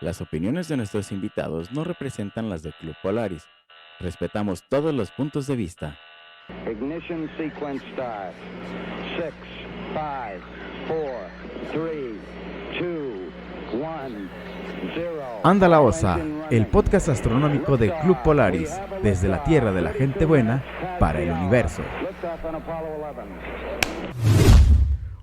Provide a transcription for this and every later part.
Las opiniones de nuestros invitados no representan las de Club Polaris. Respetamos todos los puntos de vista. Ignition sequence start. 6, 5, 4, 3, 2, 1, 0. Anda la Osa, el podcast astronómico de Club Polaris, desde la Tierra de la gente buena para el universo.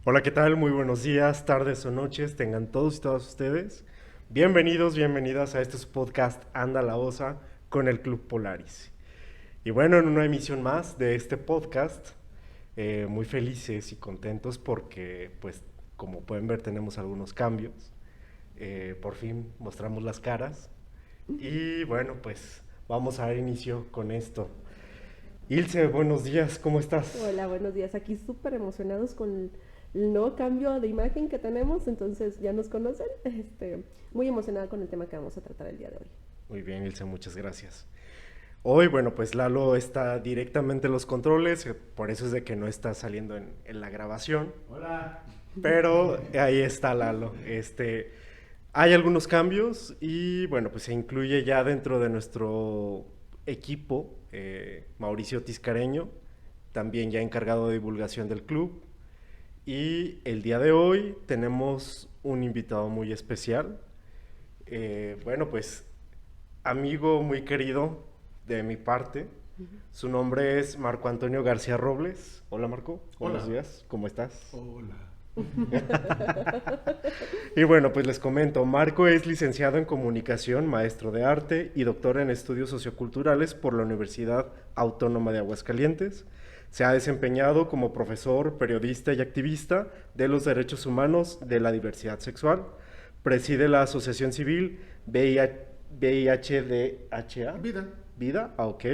Hola, ¿qué tal? Muy buenos días, tardes o noches, tengan todos y todas ustedes. Bienvenidos, bienvenidas a este podcast Anda la Osa con el Club Polaris. Y bueno, en una emisión más de este podcast, muy felices y contentos porque, pues, como pueden ver, tenemos algunos cambios. Por fin mostramos las caras. Y bueno, pues, vamos a dar inicio con esto. Ilse, buenos días, ¿cómo estás? Hola, buenos días. Aquí súper emocionados con el nuevo cambio de imagen que tenemos, entonces ya nos conocen. Muy emocionada con el tema que vamos a tratar el día de hoy. Muy bien, Ilse, muchas gracias. Hoy, bueno, pues Lalo está directamente en los controles, por eso es de que no está saliendo en la grabación. Hola. Pero ahí está Lalo. Hay algunos cambios y bueno, pues se incluye ya dentro de nuestro equipo Mauricio Tiscareño, también ya encargado de divulgación del club. Y el día de hoy tenemos un invitado muy especial. Bueno, pues amigo muy querido de mi parte. Su nombre es Marco Antonio García Robles. Hola Marco, buenos días, ¿cómo estás? Hola. Y bueno, pues les comento, Marco es licenciado en comunicación, maestro de arte y doctor en estudios socioculturales por la Universidad Autónoma de Aguascalientes. Se ha desempeñado como profesor, periodista y activista de los derechos humanos de la diversidad sexual. Preside la asociación civil VIHDHA. Vida, ok.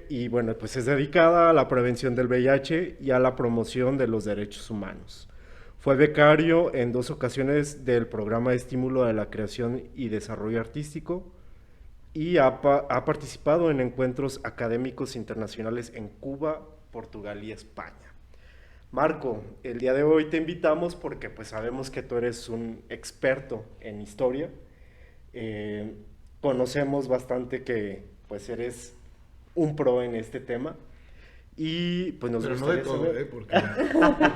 Y bueno, pues es dedicada a la prevención del VIH y a la promoción de los derechos humanos. Fue becario en 2 ocasiones del programa de estímulo de la creación y desarrollo artístico y ha participado en encuentros académicos internacionales en Cuba, Portugal y España. Marco, el día de hoy te invitamos porque pues sabemos que tú eres un experto en historia. Conocemos bastante que pues eres un pro en este tema y pues nos Pero no gustaría de todo, saber... porque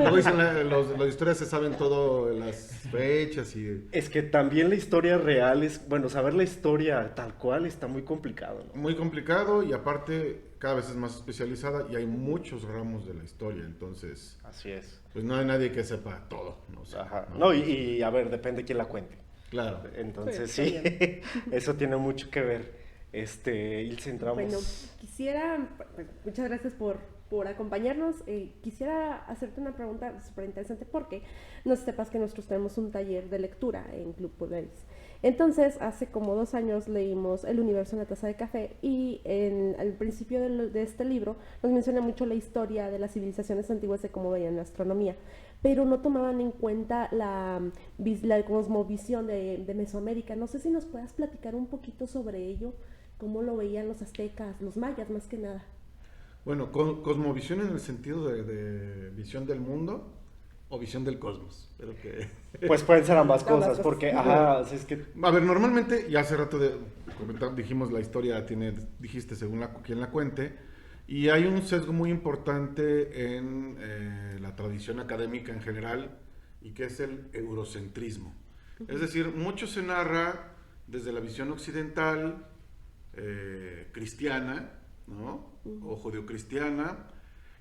luego dicen los historias se saben todo, las fechas y... Es que también la historia real es, bueno, saber la historia tal cual está muy complicado, ¿no? Muy complicado y aparte cada vez es más especializada y hay muchos ramos de la historia, entonces Así es. pues no hay nadie que sepa todo, ¿no? O sea, Ajá. No, y a ver, depende quién la cuente. Claro. Entonces Sí, sí, eso tiene mucho que ver. Ilse, entramos. Bueno, quisiera, pues, muchas gracias por acompañarnos. Quisiera hacerte una pregunta súper interesante porque no sepas que nosotros tenemos un taller de lectura en Club Polaris. Entonces, hace como 2 años leímos El universo en la taza de café y al principio de este libro nos menciona mucho la historia de las civilizaciones antiguas de cómo veían la astronomía, pero no tomaban en cuenta la cosmovisión de Mesoamérica. No sé si nos puedas platicar un poquito sobre ello, cómo lo veían los aztecas, los mayas más que nada. Bueno, cosmovisión en el sentido de visión del mundo o visión del cosmos. Pero que... Pues pueden ser ambas Ambas cosas, cosas. porque, ajá, así es que... A ver, normalmente, y hace rato dijimos la historia, dijiste según quien la cuente, y hay un sesgo muy importante en la tradición académica en general, y que es el eurocentrismo. Es decir, mucho se narra desde la visión occidental, cristiana, ¿no? O judeocristiana,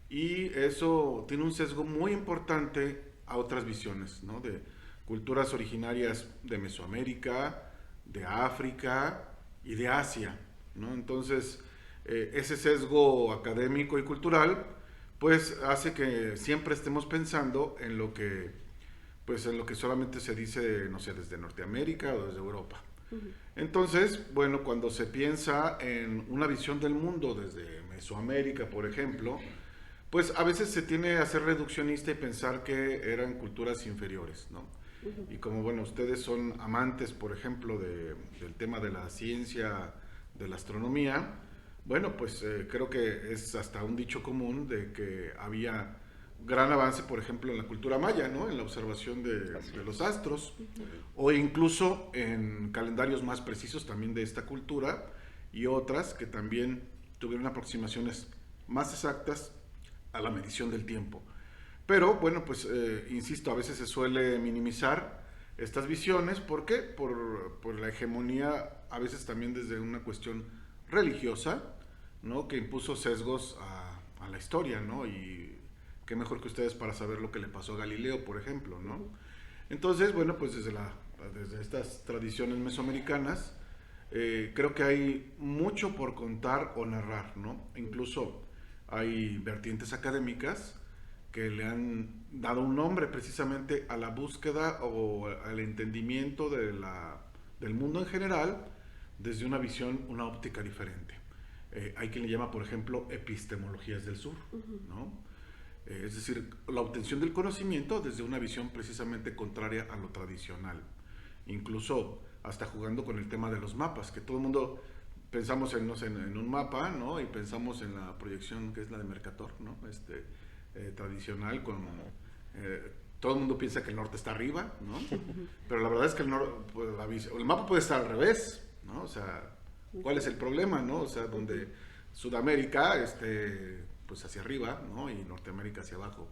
y eso tiene un sesgo muy importante a otras visiones, ¿no? De culturas originarias de Mesoamérica, de África y de Asia, ¿no? Entonces, ese sesgo académico y cultural, pues hace que siempre estemos pensando en lo que, pues en lo que solamente se dice, no sé, desde Norteamérica o desde Europa. Entonces, bueno, cuando se piensa en una visión del mundo desde Mesoamérica, por ejemplo, pues a veces se tiene a ser reduccionista y pensar que eran culturas inferiores, ¿no? Y como, bueno, ustedes son amantes, por ejemplo, del tema de la ciencia, de la astronomía, bueno, pues creo que es hasta un dicho común de que había gran avance, por ejemplo, en la cultura maya, ¿no? En la observación de los astros, o incluso en calendarios más precisos también de esta cultura, y otras que también tuvieron aproximaciones más exactas a la medición del tiempo. Pero bueno, pues insisto, a veces se suele minimizar estas visiones. ¿Por qué? Por la hegemonía, a veces también desde una cuestión religiosa, ¿no? Que impuso sesgos a la historia, ¿no? Y qué mejor que ustedes para saber lo que le pasó a Galileo, por ejemplo, ¿no? Entonces, bueno, pues desde estas tradiciones mesoamericanas, creo que hay mucho por contar o narrar, ¿no? Incluso hay vertientes académicas que le han dado un nombre precisamente a la búsqueda o al entendimiento del mundo en general desde una visión, una óptica diferente. Hay quien le llama, por ejemplo, epistemologías del sur, ¿no? Es decir, la obtención del conocimiento desde una visión precisamente contraria a lo tradicional. Incluso hasta jugando con el tema de los mapas, que todo el mundo pensamos en, no sé, en un mapa, ¿no? Y pensamos en la proyección que es la de Mercator, ¿no? Tradicional, todo el mundo piensa que el norte está arriba, ¿no? Pero la verdad es que el mapa puede estar al revés, ¿no? O sea, ¿cuál es el problema, no? O sea, donde Sudamérica, pues hacia arriba, ¿no? Y Norteamérica hacia abajo.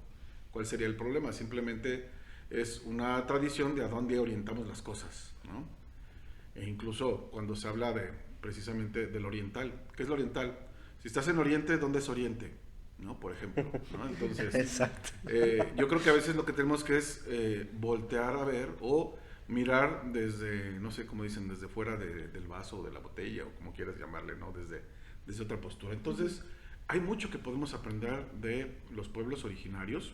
¿Cuál sería el problema? Simplemente es una tradición de a dónde orientamos las cosas, ¿no? E incluso cuando se habla precisamente del oriental. ¿Qué es lo oriental? Si estás en Oriente, ¿dónde es Oriente? ¿No? Por ejemplo, ¿no? Entonces, exacto. Yo creo que a veces lo que tenemos que es voltear a ver o mirar desde, no sé cómo dicen, desde fuera del vaso o de la botella o como quieras llamarle, ¿no? Desde otra postura. Entonces, hay mucho que podemos aprender de los pueblos originarios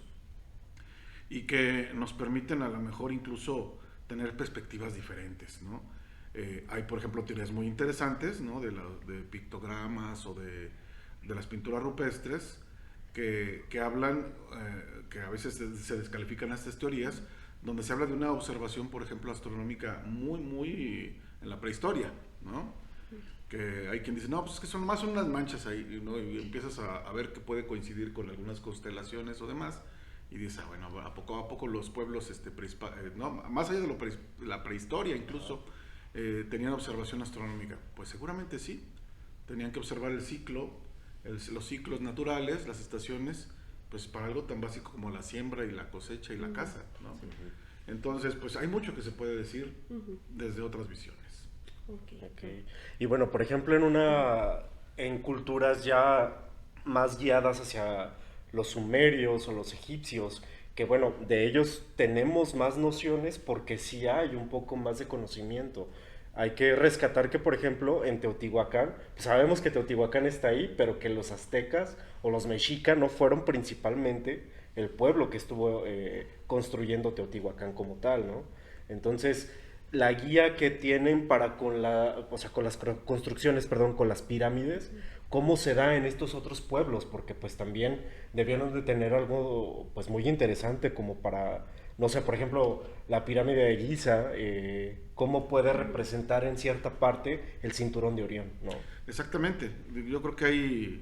y que nos permiten a lo mejor incluso tener perspectivas diferentes, ¿no? Hay, por ejemplo, teorías muy interesantes, ¿no? De pictogramas o de las pinturas rupestres que hablan, que a veces se descalifican estas teorías, donde se habla de una observación, por ejemplo, astronómica muy en la prehistoria, ¿no? Que hay quien dice, no, pues es que son unas manchas ahí, ¿no? Y empiezas a ver que puede coincidir con algunas constelaciones o demás, y dices, bueno, a poco los pueblos, no, más allá de la prehistoria incluso, tenían observación astronómica. Pues seguramente sí, tenían que observar el ciclo, los ciclos naturales, las estaciones, pues para algo tan básico como la siembra y la cosecha y la caza, ¿no? Entonces, pues hay mucho que se puede decir desde otras visiones. Okay. Y bueno, por ejemplo, en culturas ya más guiadas hacia los sumerios o los egipcios, que bueno, de ellos tenemos más nociones porque sí hay un poco más de conocimiento. Hay que rescatar que, por ejemplo, en Teotihuacán, pues sabemos que Teotihuacán está ahí, pero que los aztecas o los mexicas no fueron principalmente el pueblo que estuvo construyendo Teotihuacán como tal, ¿no? Entonces, la guía que tienen con las construcciones, con las pirámides, cómo se da en estos otros pueblos, porque pues también debieron de tener algo pues muy interesante como para, no sé, por ejemplo, la pirámide de Giza, cómo puede representar en cierta parte el cinturón de Orión, ¿no? Exactamente, yo creo que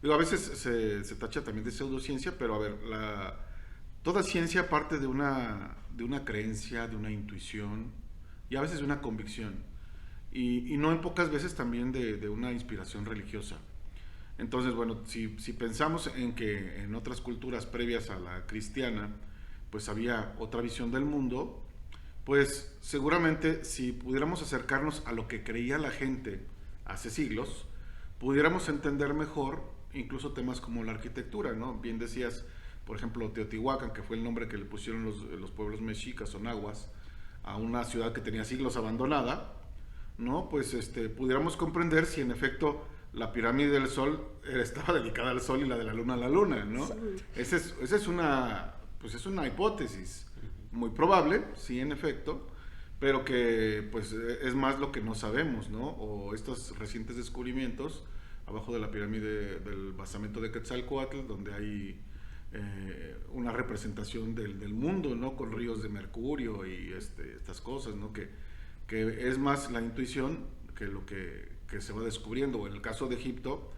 a veces se tacha también de pseudociencia, pero a ver, toda ciencia parte de una creencia, de una intuición y a veces de una convicción, y no en pocas veces también de una inspiración religiosa. Entonces, bueno, si pensamos en que en otras culturas previas a la cristiana, pues había otra visión del mundo, pues seguramente si pudiéramos acercarnos a lo que creía la gente hace siglos, pudiéramos entender mejor incluso temas como la arquitectura, ¿no? Bien decías, por ejemplo, Teotihuacán, que fue el nombre que le pusieron los pueblos mexicas o nahuas a una ciudad que tenía siglos abandonada, ¿no? Pues pudiéramos comprender si en efecto la pirámide del Sol estaba dedicada al Sol y la de la Luna a la Luna, ¿no? Esa es una hipótesis muy probable, sí, en efecto, pero que pues es más lo que no sabemos, ¿no? O estos recientes descubrimientos abajo de la pirámide del basamento de Quetzalcóatl, donde hay una representación del mundo, ¿no? Con ríos de mercurio y estas cosas, ¿no? Que es más la intuición que lo que se va descubriendo. En el caso de Egipto,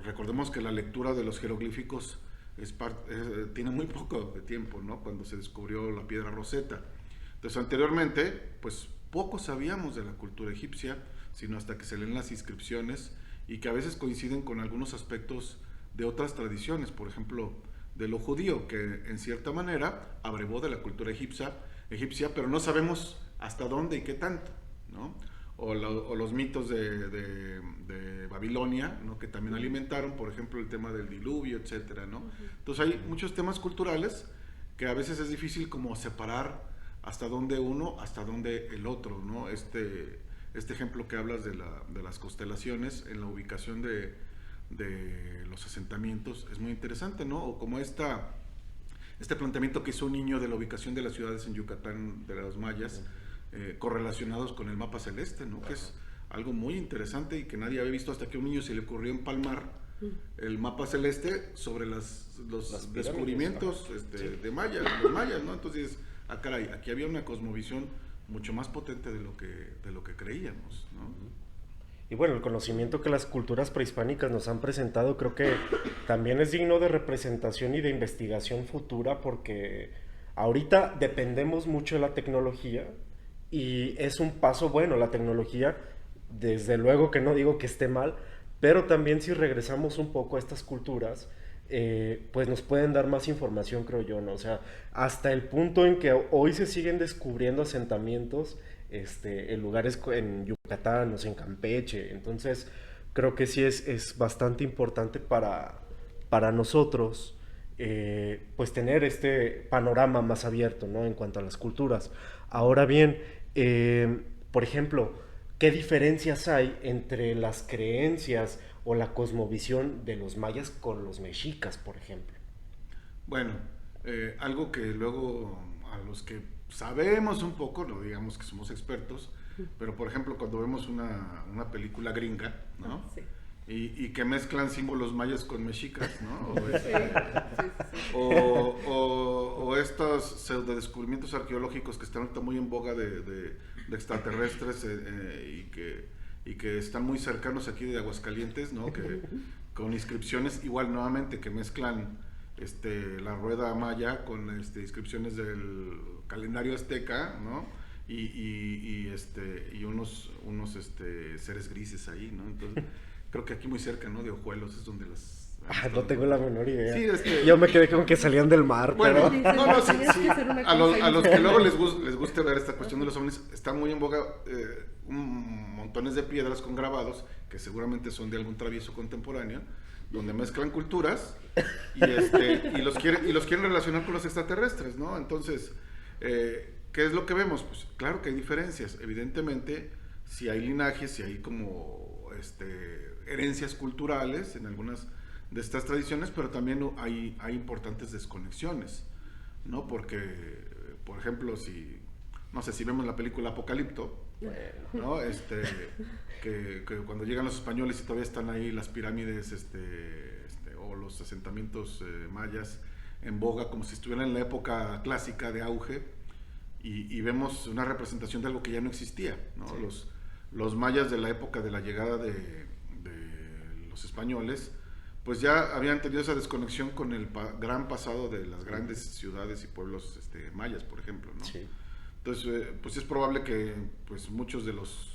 recordemos que la lectura de los jeroglíficos tiene muy poco de tiempo, ¿no? Cuando se descubrió la piedra Rosetta. Entonces, anteriormente, pues poco sabíamos de la cultura egipcia, sino hasta que se leen las inscripciones y que a veces coinciden con algunos aspectos de otras tradiciones, por ejemplo, de lo judío, que en cierta manera abrevó de la cultura egipcia, pero no sabemos hasta dónde y qué tanto, ¿no? O los mitos de Babilonia, ¿no? Que también alimentaron, por ejemplo, el tema del diluvio, etcétera, ¿no? Entonces hay muchos temas culturales que a veces es difícil como separar hasta dónde uno, hasta dónde el otro, ¿no? Este ejemplo que hablas de las constelaciones en la ubicación de los asentamientos es muy interesante, ¿no? O como este planteamiento que hizo un niño de la ubicación de las ciudades en Yucatán de los mayas, correlacionados con el mapa celeste, ¿no? Que es algo muy interesante y que nadie había visto hasta que a un niño se le ocurrió empalmar el mapa celeste sobre los descubrimientos de los mayas, ¿no? Entonces, caray, aquí había una cosmovisión mucho más potente de lo que creíamos, ¿no? Y bueno, el conocimiento que las culturas prehispánicas nos han presentado creo que también es digno de representación y de investigación futura, porque ahorita dependemos mucho de la tecnología y es un paso bueno la tecnología, desde luego que no digo que esté mal, pero también si regresamos un poco a estas culturas, pues nos pueden dar más información, creo yo, ¿no? O sea, hasta el punto en que hoy se siguen descubriendo asentamientos en lugares en Yucatán, o sea, en Campeche. Entonces creo que sí es bastante importante para nosotros pues tener este panorama más abierto, ¿no? En cuanto a las culturas. Ahora bien, por ejemplo, ¿qué diferencias hay entre las creencias o la cosmovisión de los mayas con los mexicas, por ejemplo? Bueno, algo que luego a los que sabemos un poco, no digamos que somos expertos, pero por ejemplo cuando vemos una película gringa, ¿no? Sí. Y que mezclan símbolos mayas con mexicas, ¿no? O estos pseudodescubrimientos arqueológicos que están ahorita muy en boga de extraterrestres y que están muy cercanos aquí de Aguascalientes, ¿no? Que con inscripciones igual nuevamente que mezclan la rueda maya con inscripciones del calendario azteca, ¿no? Y unos seres grises ahí, ¿no? Entonces creo que aquí muy cerca, ¿no? De Ojuelos es donde las... no tengo la menor idea. Sí, yo me quedé con que salían del mar, bueno, pero... sí. A los que luego les guste ver esta cuestión de los ovnis, está muy en boga montones de piedras con grabados, que seguramente son de algún travieso contemporáneo, donde mezclan culturas y los quieren relacionar con los extraterrestres, ¿no? Entonces, ¿qué es lo que vemos? Pues claro que hay diferencias. Evidentemente, si hay linajes, si hay como herencias culturales en algunas de estas tradiciones, pero también hay importantes desconexiones, ¿no? Porque, por ejemplo, si vemos la película Apocalipto, ¿no? Que cuando llegan los españoles y todavía están ahí las pirámides o los asentamientos mayas en boga, como si estuvieran en la época clásica de auge, y vemos una representación de algo que ya no existía, ¿no? Sí. Los mayas de la época de la llegada de los españoles, pues ya habían tenido esa desconexión con el gran pasado de las grandes ciudades y pueblos mayas, por ejemplo, ¿no? Sí. Entonces, pues es probable que pues muchos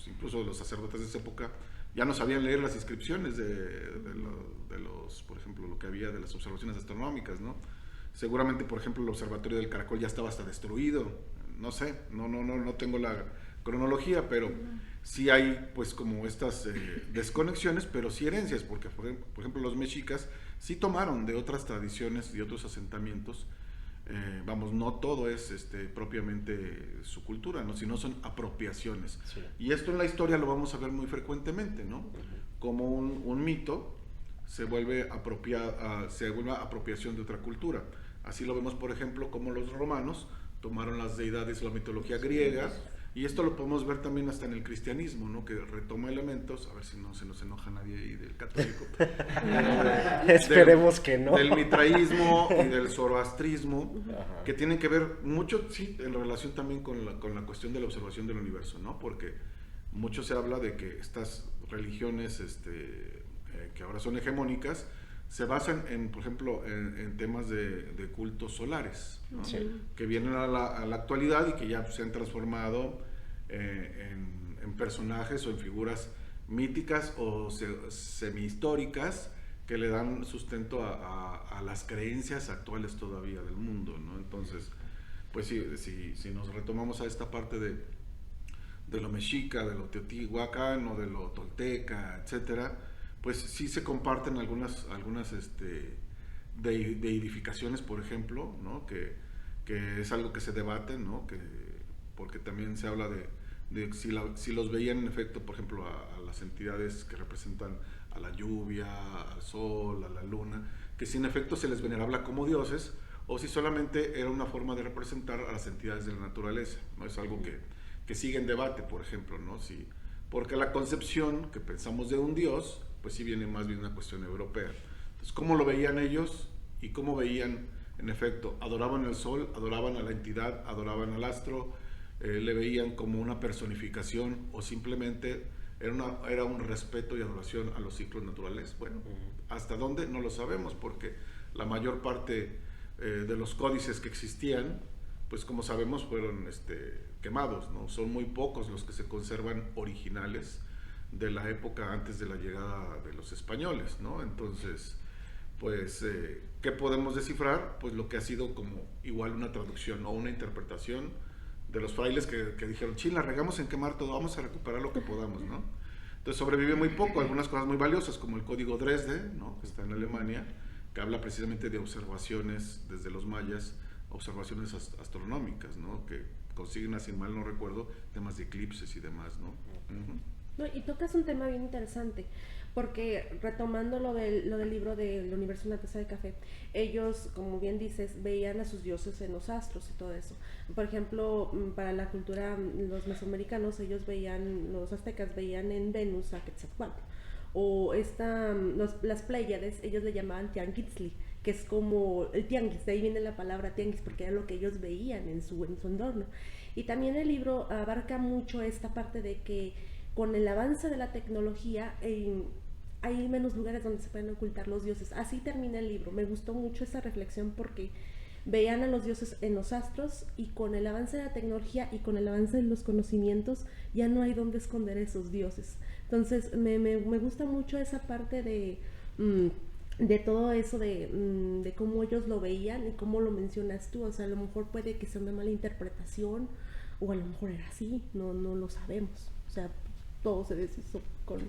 incluso de los sacerdotes de esa época, ya no sabían leer las inscripciones de los, por ejemplo, lo que había de las observaciones astronómicas, ¿no? Seguramente, por ejemplo, el observatorio del Caracol ya estaba hasta destruido, no sé, no tengo la cronología, pero sí hay pues como estas desconexiones, pero sí herencias, porque por ejemplo los mexicas sí tomaron de otras tradiciones y otros asentamientos. No todo es propiamente su cultura, ¿no? Sino son apropiaciones. Sí. Y esto en la historia lo vamos a ver muy frecuentemente, ¿no? Como un mito se vuelve apropiación de otra cultura. Así lo vemos, por ejemplo, como los romanos tomaron las deidades, la mitología griega, y esto lo podemos ver también hasta en el cristianismo, ¿no? Que retoma elementos, a ver si no se nos enoja nadie ahí del católico. Esperemos que no. Del mitraísmo y del zoroastrismo, que tienen que ver mucho, sí, en relación también con la cuestión de la observación del universo, ¿no? Porque mucho se habla de que estas religiones que ahora son hegemónicas se basan por ejemplo, en temas de cultos solares, ¿no? Sí. Que vienen a la actualidad y que ya se han transformado en personajes o en figuras míticas o semi-históricas que le dan sustento a las creencias actuales todavía del mundo, ¿no? Entonces, pues si nos retomamos a esta parte de lo mexica, de lo teotihuacano, de lo tolteca, etcétera, pues sí se comparten algunas deidificaciones, por ejemplo, ¿no? Que es algo que se debate, ¿no? Porque también se habla de si los veían en efecto, por ejemplo, a las entidades que representan a la lluvia, al sol, a la luna, que si en efecto se les veneraba como dioses, o si solamente era una forma de representar a las entidades de la naturaleza, ¿no? Es algo que sigue en debate, por ejemplo, ¿no? Porque la concepción que pensamos de un dios, pues sí viene más bien una cuestión europea. Entonces, ¿cómo lo veían ellos y cómo veían, en efecto, adoraban el sol, adoraban a la entidad, adoraban al astro, le veían como una personificación o simplemente era un respeto y adoración a los ciclos naturales? Bueno, ¿hasta dónde? No lo sabemos, porque la mayor parte de los códices que existían, pues como sabemos, fueron quemados, ¿no? Son muy pocos los que se conservan originales de la época antes de la llegada de los españoles, ¿no? Entonces, pues, ¿qué podemos descifrar? Pues lo que ha sido como igual una traducción o una interpretación de los frailes que dijeron, sí, la regamos en quemar todo, vamos a recuperar lo que podamos, ¿no? Entonces sobrevive muy poco, algunas cosas muy valiosas, como el código Dresde, ¿no? Que está en Alemania, que habla precisamente de observaciones desde los mayas, observaciones astronómicas, ¿no? Que consiguen, si mal no recuerdo, temas de eclipses y demás, ¿no? No, y tocas un tema bien interesante, porque retomando lo del libro del universo en la taza de café, ellos, como bien dices, veían a sus dioses en los astros y todo eso. Por ejemplo, para la cultura, los mesoamericanos, los aztecas veían en Venus a Quetzalcóatl. O las Pléyades, ellos le llamaban Tianguitzli, que es como el tianguis, de ahí viene la palabra tianguis, porque era lo que ellos veían en su entorno. Y también el libro abarca mucho esta parte de que con el avance de la tecnología hay menos lugares donde se pueden ocultar los dioses. Así termina el libro. Me gustó mucho esa reflexión porque veían a los dioses en los astros, y con el avance de la tecnología y con el avance de los conocimientos ya no hay donde esconder esos dioses. Entonces me gusta mucho esa parte de todo eso de cómo ellos lo veían y cómo lo mencionas tú. O sea, a lo mejor puede que sea una mala interpretación, o a lo mejor era así, no lo sabemos. O sea, todo se deshizo con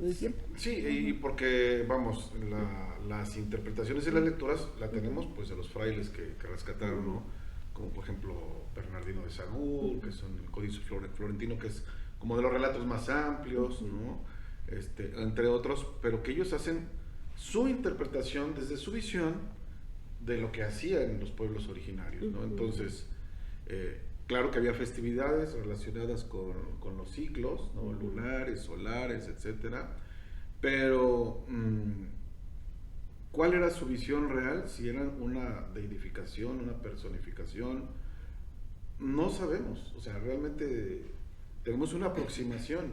el tiempo. Sí, y porque, vamos, las interpretaciones y las lecturas la tenemos pues de los frailes que rescataron, ¿no? Como por ejemplo Bernardino de Sagún, que son el Códice Florentino, que es como de los relatos más amplios, ¿no? Entre otros, pero que ellos hacen su interpretación desde su visión de lo que hacían los pueblos originarios, ¿no? Entonces, claro que había festividades relacionadas con los ciclos, ¿no? Lunares, solares, etcétera, pero ¿cuál era su visión real? Si era una deidificación, una personificación, no sabemos. O sea, realmente tenemos una aproximación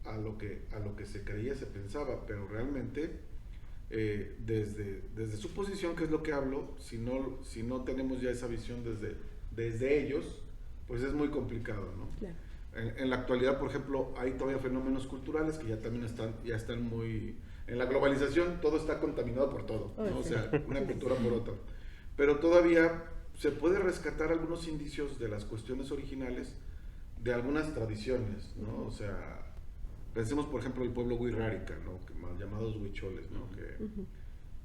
a lo que se creía, se pensaba, pero realmente desde su posición, que es lo que hablo, si no tenemos ya esa visión desde ellos, pues es muy complicado, ¿no? Claro. En la actualidad, por ejemplo, hay todavía fenómenos culturales que ya también están muy... En la globalización todo está contaminado por todo, ¿no? O sea, una cultura por otra. Pero todavía se puede rescatar algunos indicios de las cuestiones originales de algunas tradiciones, ¿no? O sea, pensemos, por ejemplo, el pueblo Wixárika, ¿no? Mal llamados huicholes, ¿no?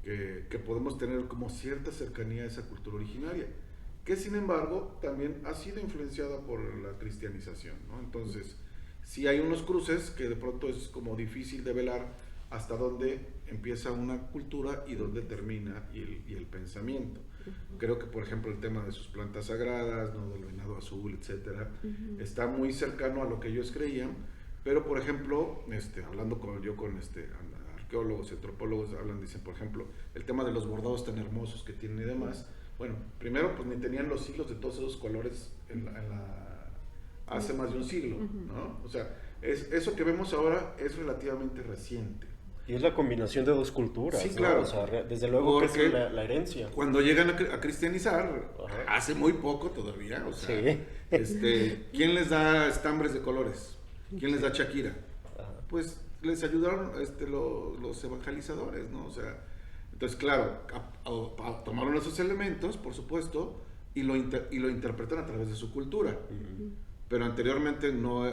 Que podemos tener como cierta cercanía a esa cultura originaria, que sin embargo también ha sido influenciada por la cristianización, ¿no? Entonces, sí hay unos cruces que de pronto es como difícil de velar hasta dónde empieza una cultura y dónde termina y el pensamiento. Creo que, por ejemplo, el tema de sus plantas sagradas, ¿no? Del venado azul, etcétera, está muy cercano a lo que ellos creían, pero, por ejemplo, hablando con arqueólogos, antropólogos, dicen, por ejemplo, el tema de los bordados tan hermosos que tienen y demás. Bueno, primero, pues ni tenían los hilos de todos esos colores hace más de un siglo, ¿no? O sea, eso que vemos ahora es relativamente reciente. Y es la combinación de dos culturas, Sí, ¿no? claro. O sea, desde luego que Porque es la herencia. Cuando llegan a cristianizar, Ajá. hace muy poco todavía, o sea, Sí. ¿quién les da estambres de colores? ¿Quién les da Shakira? Ajá. Pues les ayudaron los evangelizadores, ¿no? O sea, entonces, claro, tomaron esos elementos, por supuesto, y lo interpretan a través de su cultura. Pero anteriormente, no,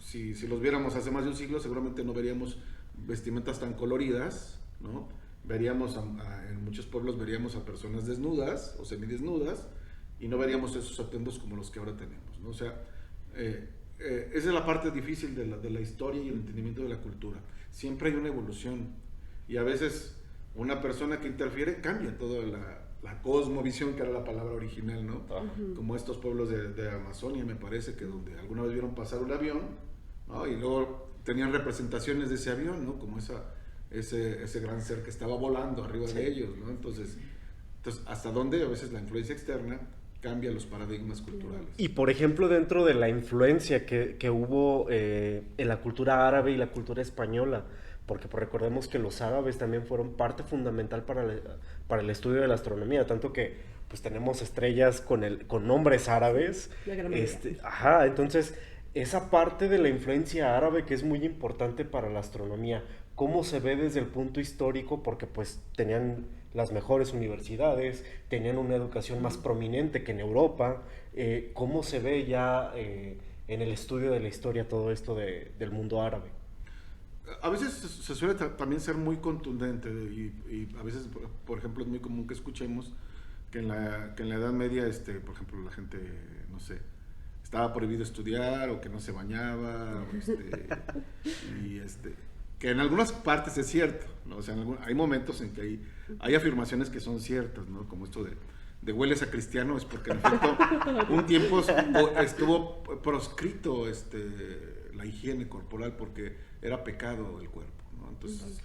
si los viéramos hace más de un siglo, seguramente no veríamos vestimentas tan coloridas, ¿no? Veríamos, en muchos pueblos veríamos a personas desnudas o semidesnudas, y no veríamos esos atuendos como los que ahora tenemos, ¿no? O sea, esa es la parte difícil de la historia y el entendimiento de la cultura. Siempre hay una evolución, y a veces una persona que interfiere cambia toda la cosmovisión, que era la palabra original, ¿no? Como estos pueblos de Amazonia, me parece, que donde alguna vez vieron pasar un avión, ¿no? Y luego tenían representaciones de ese avión, ¿no? Como ese gran ser que estaba volando arriba de ellos, ¿no? Entonces, ¿hasta dónde a veces la influencia externa cambia los paradigmas culturales? Y por ejemplo, dentro de la influencia que hubo en la cultura árabe y la cultura española, porque pues, recordemos que los árabes también fueron parte fundamental para el estudio de la astronomía, tanto que pues tenemos estrellas con nombres árabes. La gran mayoría. Ajá, entonces esa parte de la influencia árabe que es muy importante para la astronomía, ¿cómo se ve desde el punto histórico? Porque pues tenían las mejores universidades, tenían una educación más prominente que en Europa. ¿Cómo se ve ya en el estudio de la historia todo esto del mundo árabe? A veces se suele también ser muy contundente, y a veces, por ejemplo, es muy común que escuchemos que en la Edad Media, por ejemplo, la gente, no sé, estaba prohibido estudiar, o que no se bañaba, que en algunas partes es cierto, ¿no? O sea, hay momentos en que hay afirmaciones que son ciertas, ¿no? Como esto de hueles a cristiano, es porque en efecto un tiempo estuvo proscrito la higiene corporal, porque era pecado el cuerpo, ¿no? Entonces,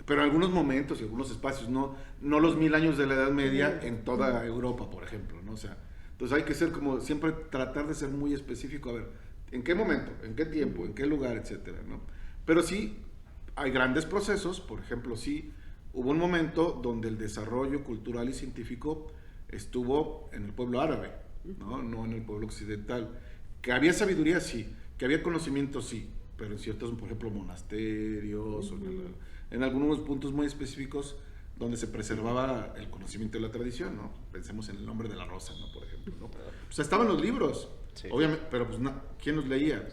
pero en algunos momentos y algunos espacios, no los 1000 años de la Edad Media en toda Europa, por ejemplo, ¿no? O sea, entonces hay que ser como siempre, tratar de ser muy específico, a ver, ¿en qué momento, en qué tiempo, en qué lugar, etcétera, ¿no? Pero sí hay grandes procesos. Por ejemplo, sí hubo un momento donde el desarrollo cultural y científico estuvo en el pueblo árabe, no en el pueblo occidental. Que había sabiduría, sí, que había conocimiento, sí, pero en ciertos, por ejemplo, monasterios, o en algunos puntos muy específicos donde se preservaba el conocimiento de la tradición, ¿no? Pensemos en el nombre de la rosa, ¿no? Por ejemplo, ¿no? Pues estaban los libros, sí, obviamente, pero pues ¿quién los leía?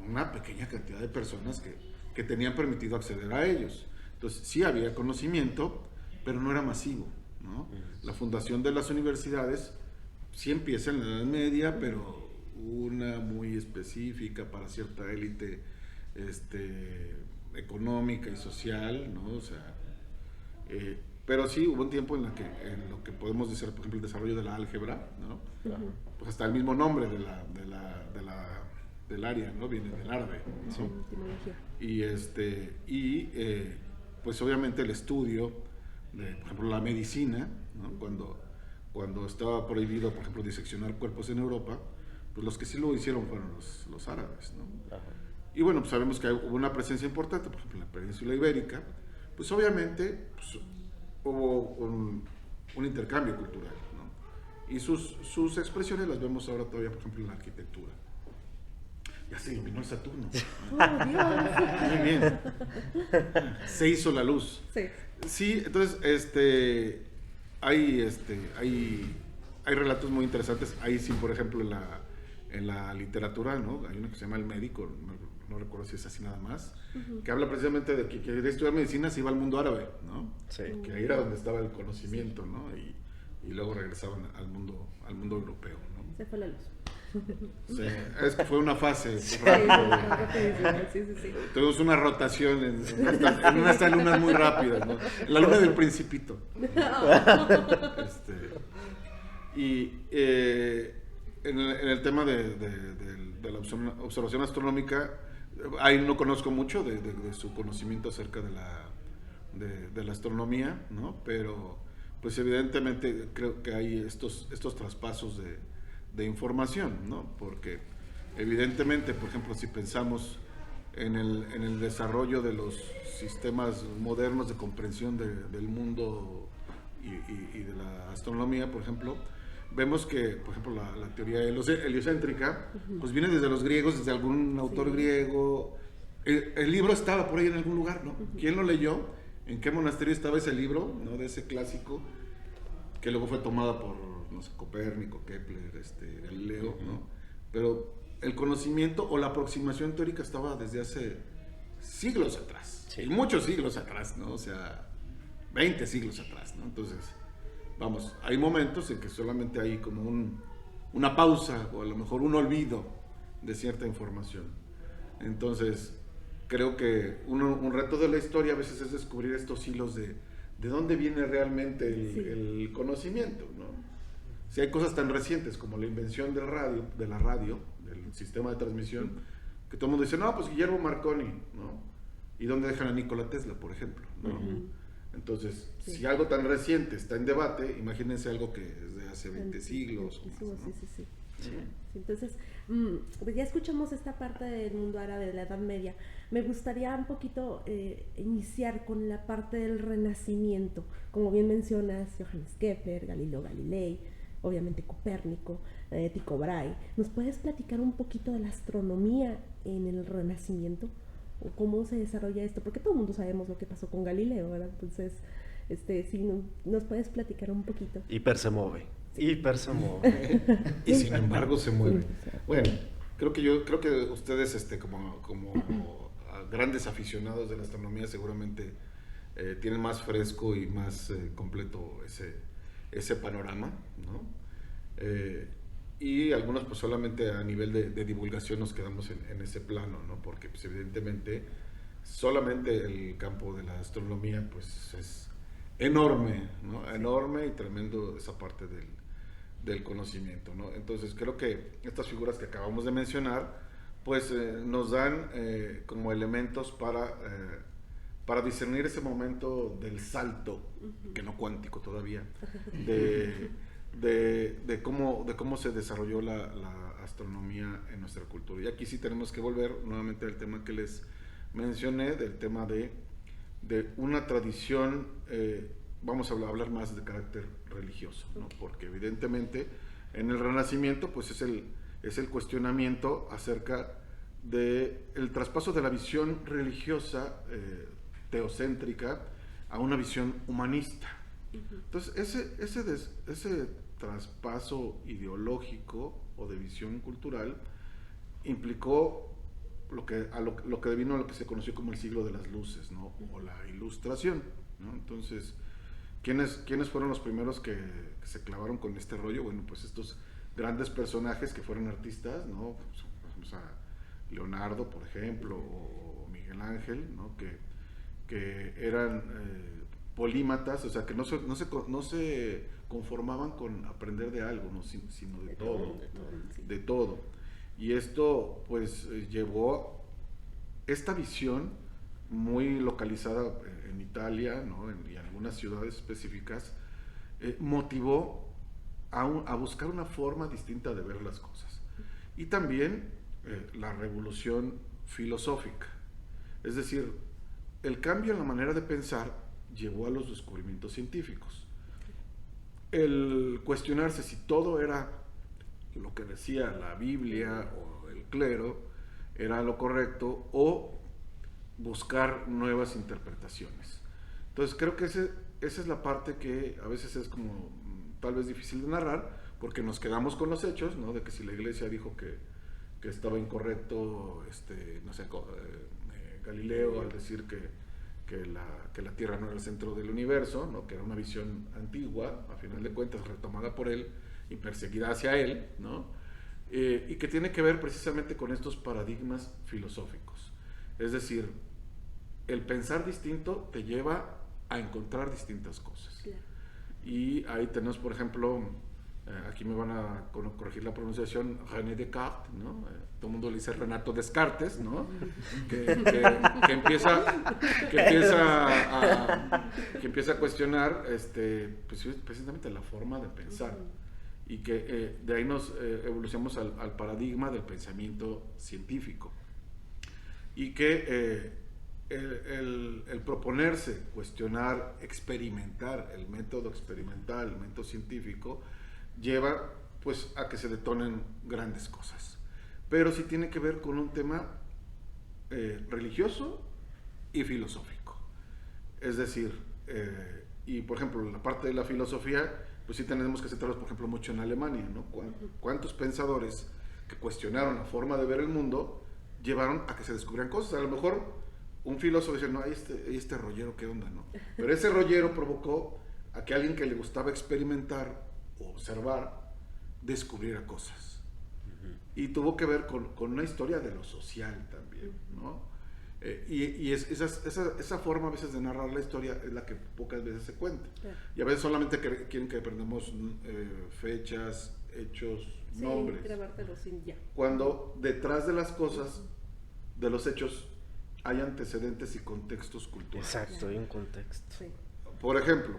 Una pequeña cantidad de personas que tenían permitido acceder a ellos. Entonces sí había conocimiento, pero no era masivo, ¿no? La fundación de las universidades sí empieza en la Edad Media, pero una muy específica para cierta élite económica y social, ¿no? O sea, pero sí hubo un tiempo en lo que podemos decir, por ejemplo, el desarrollo de la álgebra, ¿no? Pues hasta el mismo nombre del área, ¿no? Viene del árabe, ¿no? Sí. Y pues obviamente el estudio de, por ejemplo, la medicina, ¿no? Cuando estaba prohibido, por ejemplo, diseccionar cuerpos en Europa, pues los que sí lo hicieron fueron los árabes, ¿no? Ajá. Y bueno, pues sabemos que hubo una presencia importante, por ejemplo, en la península ibérica, pues obviamente pues, hubo un intercambio cultural, ¿no? Y sus expresiones las vemos ahora todavía, por ejemplo, en la arquitectura. Ya se iluminó el Saturno. ¡Oh, Dios! Muy bien. Se hizo la luz. Sí. Sí, entonces, hay relatos muy interesantes. Ahí sí, por ejemplo, en la literatura, ¿no? Hay uno que se llama El Médico, no recuerdo si es así nada más, que habla precisamente de que quería estudiar medicina, se iba al mundo árabe, ¿no? Sí. Que ahí era donde estaba el conocimiento, ¿no? Y luego regresaban al mundo europeo, ¿no? Se fue la luz. Sí, es que fue una fase rápida. Sí. Tuvimos una rotación en unas lunas muy rápidas, ¿no? La luna del Principito. Y en el tema de la observación astronómica, ahí no conozco mucho de su conocimiento acerca de la astronomía, ¿no? Pero pues evidentemente creo que hay estos traspasos de información, ¿no? Porque evidentemente, por ejemplo, si pensamos en el desarrollo de los sistemas modernos de comprensión del mundo y de la astronomía, por ejemplo, vemos que, por ejemplo, la teoría heliocéntrica, pues viene desde los griegos, desde algún autor griego. El libro estaba por ahí en algún lugar, ¿no? ¿Quién lo leyó? ¿En qué monasterio estaba ese libro, ¿no? De ese clásico, que luego fue tomada por, no sé, Copérnico, Kepler, Galileo, ¿no? Pero el conocimiento o la aproximación teórica estaba desde hace siglos atrás, y muchos siglos atrás, ¿no? O sea, 20 siglos atrás, ¿no? Entonces, vamos, hay momentos en que solamente hay como una pausa o a lo mejor un olvido de cierta información. Entonces, creo que un reto de la historia a veces es descubrir estos hilos de dónde viene realmente el conocimiento, ¿no? Si hay cosas tan recientes como la invención de la radio, del sistema de transmisión, que todo el mundo dice, no, pues Guillermo Marconi, ¿no? ¿Y dónde dejan a Nikola Tesla, por ejemplo, ¿no? Entonces, si algo tan reciente está en debate, imagínense algo que es de hace 20 siglos. O más, ¿no? Sí. Entonces, pues ya escuchamos esta parte del mundo árabe de la Edad Media. Me gustaría un poquito iniciar con la parte del Renacimiento. Como bien mencionas, Johannes Kepler, Galileo Galilei, obviamente Copérnico, Tycho Brahe. ¿Nos puedes platicar un poquito de la astronomía en el Renacimiento? ¿O cómo se desarrolla esto? Porque todo el mundo sabemos lo que pasó con Galileo, ¿verdad? Entonces, si nos puedes platicar un poquito. Hiper se mueve. Y sin embargo se mueve. Bueno, creo que ustedes como grandes aficionados de la astronomía seguramente tienen más fresco y más completo ese panorama, ¿no? Y algunos pues solamente a nivel de divulgación nos quedamos en ese plano, ¿no? Porque pues evidentemente solamente el campo de la astronomía pues es enorme, ¿no? Enorme y tremendo esa parte del conocimiento, ¿no? Entonces creo que estas figuras que acabamos de mencionar pues nos dan como elementos para discernir ese momento del salto, que no cuántico todavía, de cómo se desarrolló la astronomía en nuestra cultura. Y aquí sí tenemos que volver nuevamente al tema que les mencioné, del tema de una tradición, vamos a hablar más de carácter religioso, ¿no? Porque evidentemente en el Renacimiento pues es el cuestionamiento acerca del traspaso de la visión religiosa teocéntrica a una visión humanista. Entonces ese traspaso ideológico o de visión cultural implicó lo que devino a lo que se conoció como el siglo de las luces, ¿no? O la ilustración, ¿no? Entonces, ¿quiénes fueron los primeros que se clavaron con este rollo? Bueno, pues estos grandes personajes que fueron artistas, ¿no? Pues a Leonardo, por ejemplo, o Miguel Ángel, ¿no? Que eran polímatas, o sea, que no se conformaban con aprender de algo, ¿no? Sino de todo. Y esto pues llevó esta visión muy localizada en Italia, ¿no? Y en algunas ciudades específicas, motivó a buscar una forma distinta de ver las cosas. Y también la revolución filosófica, es decir, el cambio en la manera de pensar llevó a los descubrimientos científicos. El cuestionarse si todo era lo que decía la Biblia o el clero era lo correcto, o buscar nuevas interpretaciones. Entonces creo que esa es la parte que a veces es como tal vez difícil de narrar, porque nos quedamos con los hechos, ¿no? De que si la iglesia dijo que estaba incorrecto, no sé, Galileo al decir que la Tierra no era el centro del universo, ¿no? Que era una visión antigua, a final de cuentas retomada por él y perseguida hacia él, ¿no? Y que tiene que ver precisamente con estos paradigmas filosóficos. Es decir, el pensar distinto te lleva a encontrar distintas cosas. Claro. Y ahí tenemos, por ejemplo, aquí me van a corregir la pronunciación, René Descartes, ¿no? Todo el mundo le dice Renato Descartes, ¿no? que empieza a cuestionar pues, precisamente la forma de pensar. Y que de ahí nos evolucionamos al paradigma del pensamiento científico. y que el proponerse, cuestionar, experimentar, el método experimental, el método científico, lleva pues a que se detonen grandes cosas. Pero sí tiene que ver con un tema religioso y filosófico. Es decir, y por ejemplo, la parte de la filosofía, pues sí tenemos que centrarnos, por ejemplo, mucho en Alemania, ¿no? ¿Cuántos pensadores que cuestionaron la forma de ver el mundo llevaron a que se descubrieran cosas? A lo mejor un filósofo dice, no, hay este rollero, ¿qué onda, no? Pero ese rollero provocó a que alguien que le gustaba experimentar o observar descubriera cosas. Y tuvo que ver con una historia de lo social también, ¿no? Esa forma a veces de narrar la historia es la que pocas veces se cuenta. Claro. Y a veces solamente quieren que aprendamos fechas, hechos, nombres. Ya. Cuando detrás de las cosas, de los hechos, hay antecedentes y contextos culturales. Exacto, hay un contexto. Sí. Por ejemplo,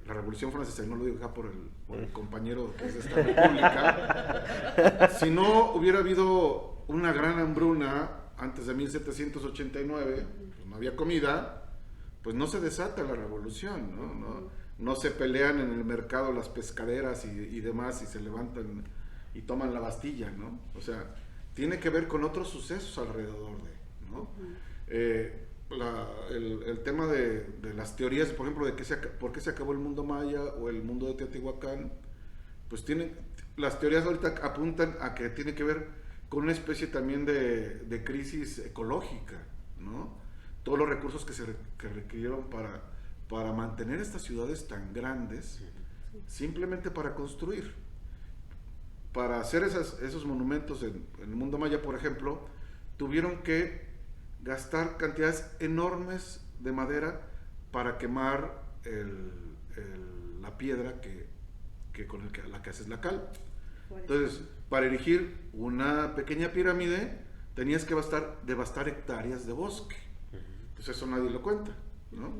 la Revolución Francesa, y no lo digo acá por el compañero que es de esta república, si no hubiera habido una gran hambruna antes de 1789, pues no había comida, pues no se desata la revolución, ¿no? No se pelean en el mercado las pescaderas y demás y se levantan y toman la Bastilla, ¿no? O sea, tiene que ver con otros sucesos alrededor de, ¿no? El tema de las teorías, por ejemplo, de por qué se acabó el mundo maya o el mundo de Teotihuacán, pues las teorías ahorita apuntan a que tiene que ver con una especie también de crisis ecológica, ¿no? Todos los recursos que requirieron para mantener estas ciudades tan grandes, simplemente para construir. Para hacer esos monumentos en el mundo maya, por ejemplo, tuvieron que gastar cantidades enormes de madera para quemar la piedra con la que haces la cal. Entonces, para erigir una pequeña pirámide tenías que devastar hectáreas de bosque. Entonces eso nadie lo cuenta, ¿no?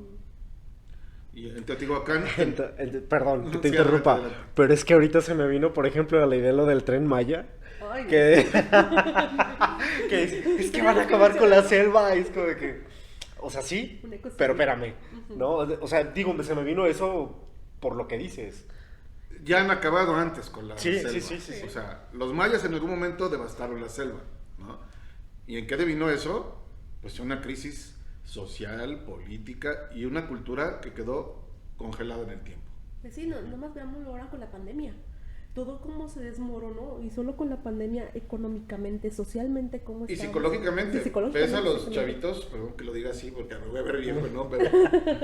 Y en Teotihuacán... Perdón que te interrumpa, adelante. Pero es que ahorita se me vino, por ejemplo, la idea de lo del Tren Maya. Ay, que es que van a acabar con la selva, es como que, o sea, sí, pero espérame, ¿no? O sea, digo, se me vino eso por lo que dices. Ya han acabado antes con la selva. Sí. O sea, los mayas en algún momento devastaron la selva, ¿no? ¿Y en qué devino eso? Pues una crisis social, política y una cultura que quedó congelada en el tiempo. Pues sí, nomás veámoslo ahora con la pandemia. Todo cómo se desmoronó, y solo con la pandemia, económicamente, socialmente, cómo está. Y psicológicamente. Ves a los chavitos, perdón que lo diga así, porque me voy a ver viejo, ¿no? Pero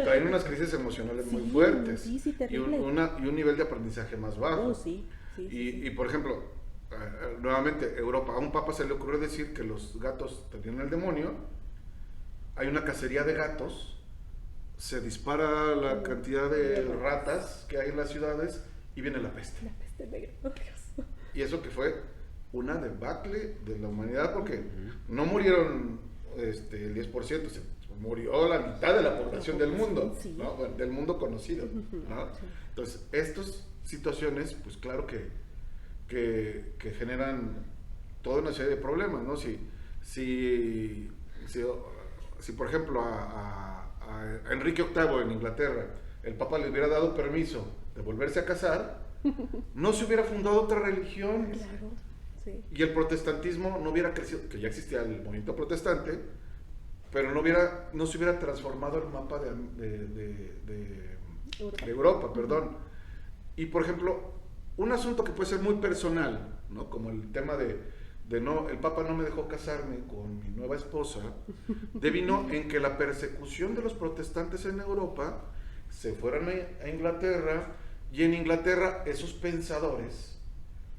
traen unas crisis emocionales muy fuertes. Sí, terrible. Y un nivel de aprendizaje más bajo. Sí. Y por ejemplo, nuevamente, Europa, a un papa se le ocurrió decir que los gatos tenían el demonio, hay una cacería de gatos, se dispara la cantidad de ratas que hay en las ciudades y viene la peste. La peste negra, oh Dios. Y eso que fue una debacle de la humanidad, porque no murieron el 10%, se murió la mitad de la población del mundo, ¿no? Bueno, del mundo conocido, ¿no? Entonces, estas situaciones, pues claro que generan toda una serie de problemas, ¿no? Si por ejemplo a Enrique VIII en Inglaterra, el Papa le hubiera dado permiso de volverse a casar, no se hubiera fundado otra religión. Claro, sí. Y el protestantismo no hubiera crecido, que ya existía el movimiento protestante, pero no se hubiera transformado el mapa de Europa, perdón. Y por ejemplo, un asunto que puede ser muy personal, ¿no? Como el tema el Papa no me dejó casarme con mi nueva esposa, devino en que la persecución de los protestantes en Europa se fueron a Inglaterra, y en Inglaterra esos pensadores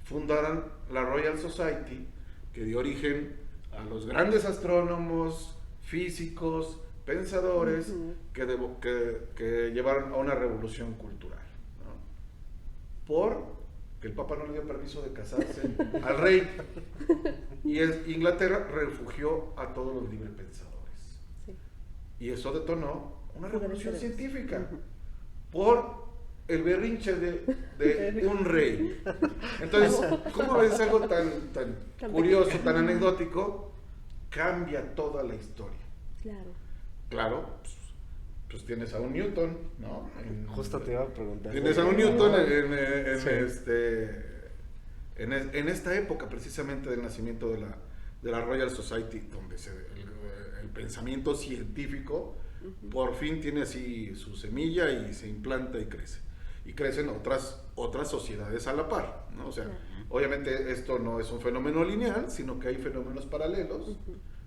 fundaron la Royal Society, que dio origen a los grandes astrónomos, físicos, pensadores, que llevaron a una revolución cultural, ¿no? Porque el Papa no le dio permiso de casarse al rey, y Inglaterra refugió a todos los librepensadores. Sí. Y eso detonó una revolución científica por el berrinche de un rey. Entonces, ¿cómo ves algo tan curioso, tan anecdótico? cambia toda la historia. Claro. Claro, pues tienes a un Newton, ¿no? Justo te iba a preguntar. Tienes a un Newton Sí. en esta época precisamente del nacimiento de la Royal Society, donde el pensamiento científico por fin tiene así su semilla y se implanta y crece. Y crecen otras sociedades a la par, ¿no? O sea, obviamente esto no es un fenómeno lineal, sino que hay fenómenos paralelos,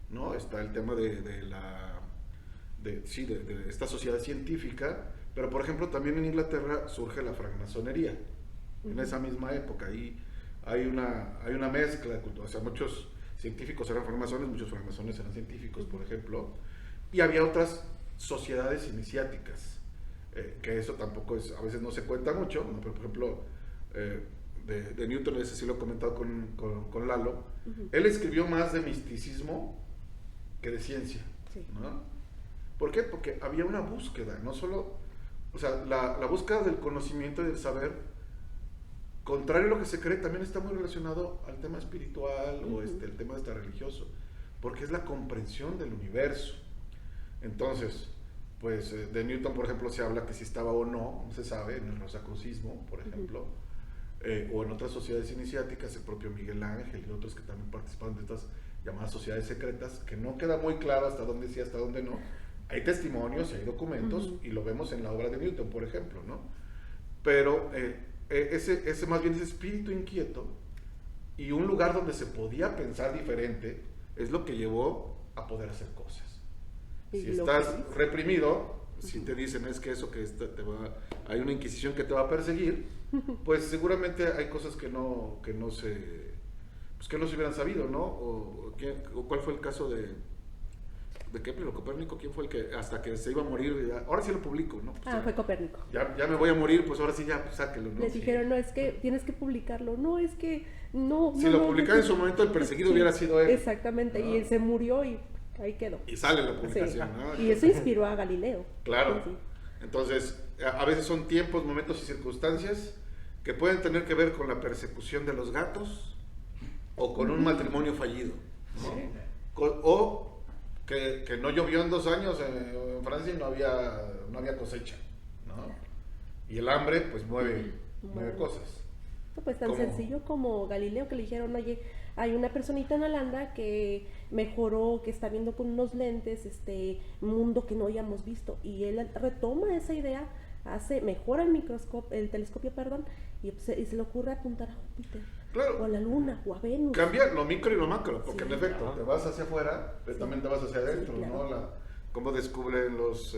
¿no? Está el tema de esta sociedad científica, pero por ejemplo también en Inglaterra surge la francmasonería, en esa misma época, y hay una mezcla de cultura, o sea, muchos científicos eran francmasones, muchos francmasones eran científicos, por ejemplo, y había otras sociedades iniciáticas, que eso tampoco es, a veces no se cuenta mucho, ¿no? Pero por ejemplo, de Newton, ese sí lo he comentado con Lalo, él escribió más de misticismo que de ciencia, ¿no? ¿Por qué? Porque había una búsqueda, no solo, o sea, la búsqueda del conocimiento y del saber, contrario a lo que se cree, también está muy relacionado al tema espiritual o el tema religioso, porque es la comprensión del universo. Entonces, pues de Newton, por ejemplo, se habla que si estaba o no se sabe, en el rosacrucismo, por ejemplo, o en otras sociedades iniciáticas, el propio Miguel Ángel y otros que también participaron de estas llamadas sociedades secretas, que no queda muy claro hasta dónde sí, hasta dónde no. Hay testimonios, hay documentos, y lo vemos en la obra de Newton, por ejemplo, ¿no? Pero ese más bien ese espíritu inquieto y un lugar donde se podía pensar diferente es lo que llevó a poder hacer cosas. Si estás reprimido, si te dicen es que eso que hay una inquisición que te va a perseguir, pues seguramente hay cosas que no se hubieran sabido, ¿no? O cuál fue el caso de Kepler o Copérnico, ¿quién fue el que hasta que se iba a morir, ahora sí lo publico, ¿no? Pues fue Copérnico. Ya me voy a morir, pues ahora sí ya, pues sáquelo, ¿no? Les dijeron, no, es que tienes que publicarlo, no, es que no. Si lo publicara en su momento, el perseguido hubiera sido él. Exactamente, ¿no? Y él se murió y ahí quedó. Y sale la publicación, ¿no? Y eso inspiró a Galileo. Claro. Entonces, a veces son tiempos, momentos y circunstancias que pueden tener que ver con la persecución de los gatos o con un matrimonio fallido, ¿no? O que no llovió en 2 años en Francia y no había cosecha, ¿no? Y el hambre pues mueve cosas. No, pues tan sencillo como Galileo, que le dijeron, oye, hay una personita en Holanda que mejoró, que está viendo con unos lentes mundo que no habíamos visto, y él retoma esa idea, mejora el telescopio, y se le ocurre apuntar a Júpiter. Claro. O a la Luna, o a Venus. Cambia lo micro y lo macro, porque en efecto, te vas hacia afuera, pero también te vas hacia adentro, claro. ¿No? Cómo descubren los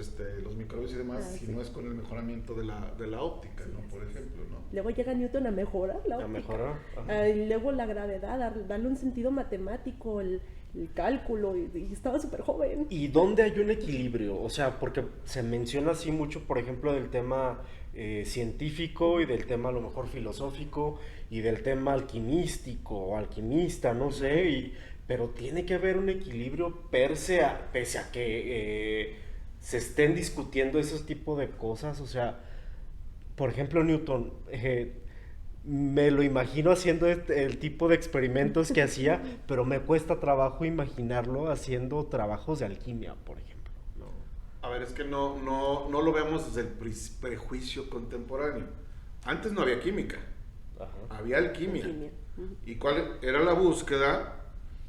microbios y demás, si no es con el mejoramiento de la óptica, ¿no? Por ejemplo, ¿no? Luego llega Newton a mejorar la óptica. Y luego la gravedad, darle un sentido matemático, el cálculo, y estaba súper joven. ¿Y dónde hay un equilibrio? O sea, porque se menciona así mucho, por ejemplo, del tema científico y del tema a lo mejor filosófico y del tema alquimístico o alquimista, no sé, pero tiene que haber un equilibrio pese a que se estén discutiendo esos tipos de cosas. O sea, por ejemplo, Newton, me lo imagino haciendo el tipo de experimentos que hacía, pero me cuesta trabajo imaginarlo haciendo trabajos de alquimia, por ejemplo. A ver, es que no lo vemos desde el prejuicio contemporáneo. Antes no había química, había alquimia. ¿Y cuál era la búsqueda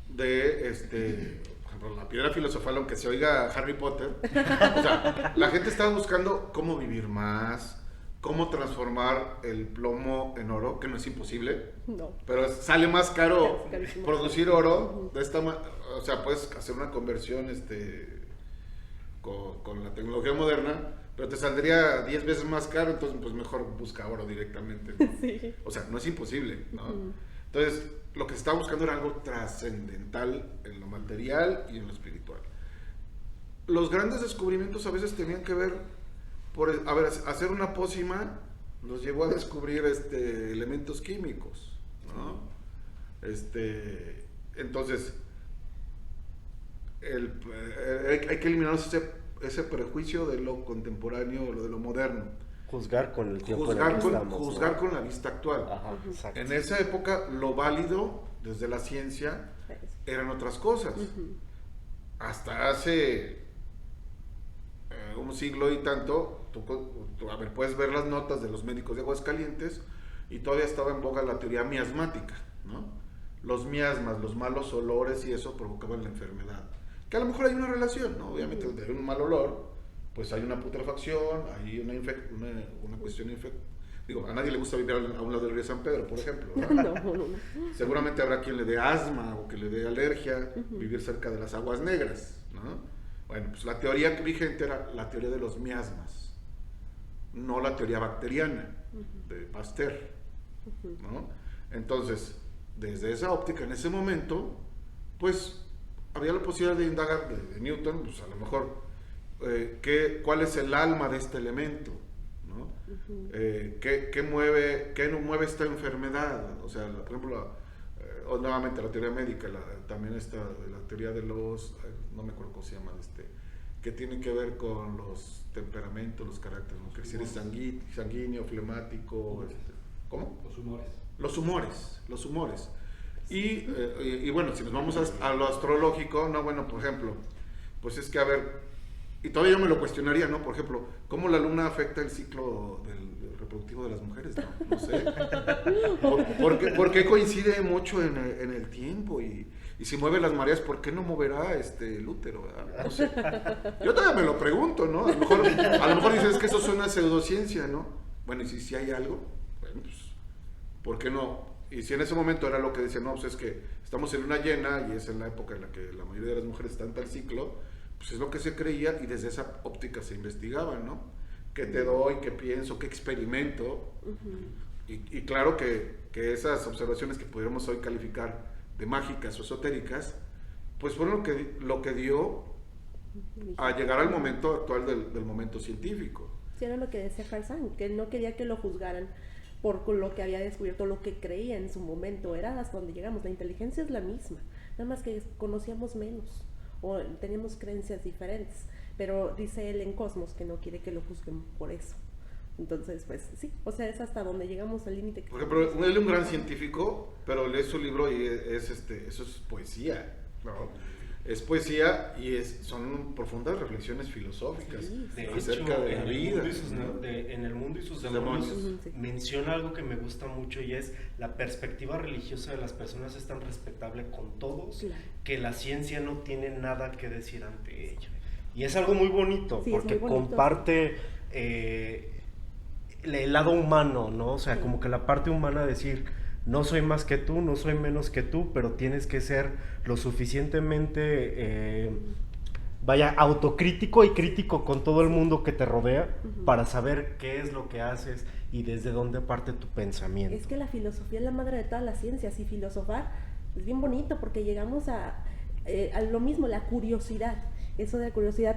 de, por ejemplo, la piedra filosofal, aunque se oiga Harry Potter? O sea, la gente estaba buscando cómo vivir más, cómo transformar el plomo en oro, que no es imposible, pero sale más caro producir oro. O sea, puedes hacer una conversión con la tecnología moderna, pero te saldría 10 veces más caro, entonces pues mejor busca oro directamente, ¿no? Sí. O sea, no es imposible, ¿no? Entonces, lo que se estaba buscando era algo trascendental en lo material y en lo espiritual. Los grandes descubrimientos a veces tenían que ver hacer una pócima los llevó a descubrir elementos químicos, ¿no? Entonces, hay que eliminar ese prejuicio de lo contemporáneo o de lo moderno. Juzgar con el tiempo juzgar con la vista actual. En esa época lo válido desde la ciencia eran otras cosas. hasta hace un siglo y tanto, a ver, puedes ver las notas de los médicos de Aguascalientes y todavía estaba en boga la teoría miasmática, ¿no? Los miasmas, los malos olores y eso provocaban la enfermedad. Que a lo mejor hay una relación, ¿no? Obviamente de un mal olor, pues hay una putrefacción, hay una cuestión digo, a nadie le gusta vivir a un lado del río San Pedro, por ejemplo, ¿verdad? No. Seguramente habrá quien le dé asma o que le dé alergia vivir cerca de las aguas negras, ¿no? Bueno, pues la teoría vigente era la teoría de los miasmas, no la teoría bacteriana de Pasteur, ¿no? Entonces, desde esa óptica, en ese momento, pues había la posibilidad de indagar de Newton, pues a lo mejor, ¿cuál es el alma de este elemento? ¿No? ¿Qué mueve esta enfermedad? O sea, por ejemplo, nuevamente la teoría médica, también está la teoría de los, no me acuerdo cómo se llama, que tiene que ver con los temperamentos, los caracteres, ¿no? Que si eres sanguíneo, flemático, ¿cómo? Los humores. Y bueno, si nos vamos a lo astrológico, no, bueno, por ejemplo, pues es que, a ver, y todavía yo me lo cuestionaría, ¿no? Por ejemplo, ¿cómo la luna afecta el ciclo del reproductivo de las mujeres? No sé. ¿Por qué coincide mucho en el tiempo? Y si mueve las mareas, ¿por qué no moverá el útero? ¿Verdad? No sé. Yo todavía me lo pregunto, ¿no? A lo mejor dices que eso suena a pseudociencia, ¿no? Bueno, y si hay algo, bueno, pues, ¿por qué no? Y si en ese momento era lo que decían, no, pues es que estamos en luna llena y es en la época en la que la mayoría de las mujeres están en tal ciclo, pues es lo que se creía y desde esa óptica se investigaba, ¿no? ¿Qué te doy? ¿Qué pienso? ¿Qué experimento? Y claro que esas observaciones que pudiéramos hoy calificar de mágicas o esotéricas, pues fueron lo que dio a llegar al momento actual del momento científico. Sí, era lo que decía Carl Sagan, que él no quería que lo juzgaran por lo que había descubierto, lo que creía en su momento. Era hasta donde llegamos. La inteligencia es la misma, nada más que conocíamos menos o teníamos creencias diferentes, pero dice él en Cosmos que no quiere que lo juzguen por eso. Entonces, pues sí, o sea, es hasta donde llegamos al límite. Por ejemplo, él es un gran científico, pero lee su libro y eso es poesía, ¿no? Es poesía y son profundas reflexiones filosóficas acerca de la vida. En el mundo y sus demonios menciona algo que me gusta mucho y es la perspectiva religiosa de las personas es tan respetable con todos que la ciencia no tiene nada que decir ante ella. Y es algo muy bonito porque muy bonito, comparte el lado humano, ¿no? O sea, como que la parte humana de decir, no soy más que tú, no soy menos que tú, pero tienes que ser lo suficientemente, autocrítico y crítico con todo el mundo que te rodea para saber qué es lo que haces y desde dónde parte tu pensamiento. Es que la filosofía es la madre de todas las ciencias y filosofar es bien bonito porque llegamos a lo mismo, la curiosidad. Eso de la curiosidad,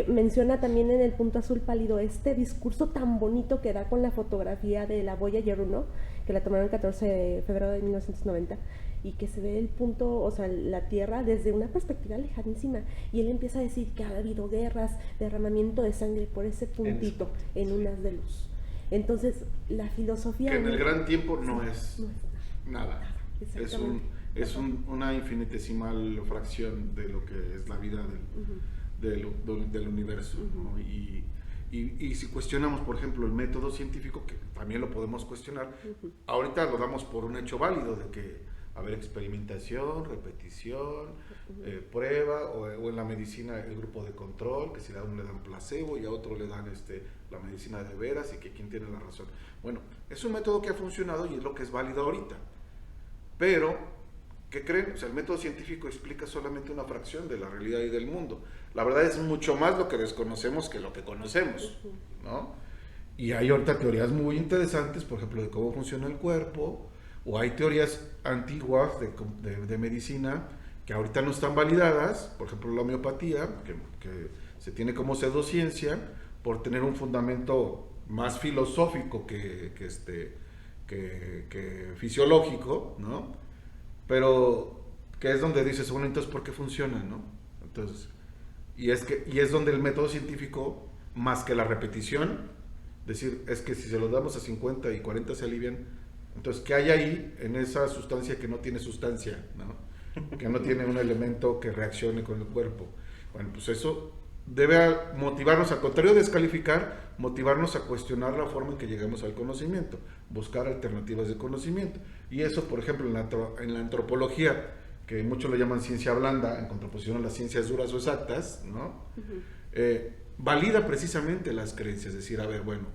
menciona también en el punto azul pálido este discurso tan bonito que da con la fotografía de la Voyager 1, que la tomaron el 14 de febrero de 1990, y que se ve el punto, o sea, la Tierra desde una perspectiva lejanísima, y él empieza a decir que ha habido guerras, derramamiento de sangre por ese puntito en un haz de luz. Entonces, la filosofía... Que en el gran tiempo no es nada. Es una infinitesimal fracción de lo que es la vida del universo, ¿no? Y si cuestionamos, por ejemplo, el método científico, que también lo podemos cuestionar, ahorita lo damos por un hecho válido de que haber experimentación, repetición, prueba, o en la medicina el grupo de control, que si a uno le dan placebo y a otro le dan la medicina de veras y que quién tiene la razón. Bueno, es un método que ha funcionado y es lo que es válido ahorita, pero ¿qué creen? O sea, el método científico explica solamente una fracción de la realidad y del mundo. La verdad es mucho más lo que desconocemos que lo que conocemos, ¿no? Y hay ahorita teorías muy interesantes, por ejemplo, de cómo funciona el cuerpo, o hay teorías antiguas de medicina que ahorita no están validadas, por ejemplo, la homeopatía, que se tiene como pseudociencia, por tener un fundamento más filosófico que fisiológico, ¿no? Pero que es donde dices, bueno, entonces ¿por qué funciona, no? Entonces, y es donde el método científico, más que la repetición, decir, es que si se los damos a 50 y 40 se alivian, entonces ¿qué hay ahí en esa sustancia que no tiene sustancia, ¿no? Que no tiene un elemento que reaccione con el cuerpo? Bueno, pues eso debe motivarnos, al contrario de descalificar, motivarnos a cuestionar la forma en que llegamos al conocimiento, buscar alternativas de conocimiento. Y eso, por ejemplo, en la antropología, que muchos lo llaman ciencia blanda, en contraposición a las ciencias duras o exactas, ¿no? Valida precisamente las creencias, es decir, a ver, bueno,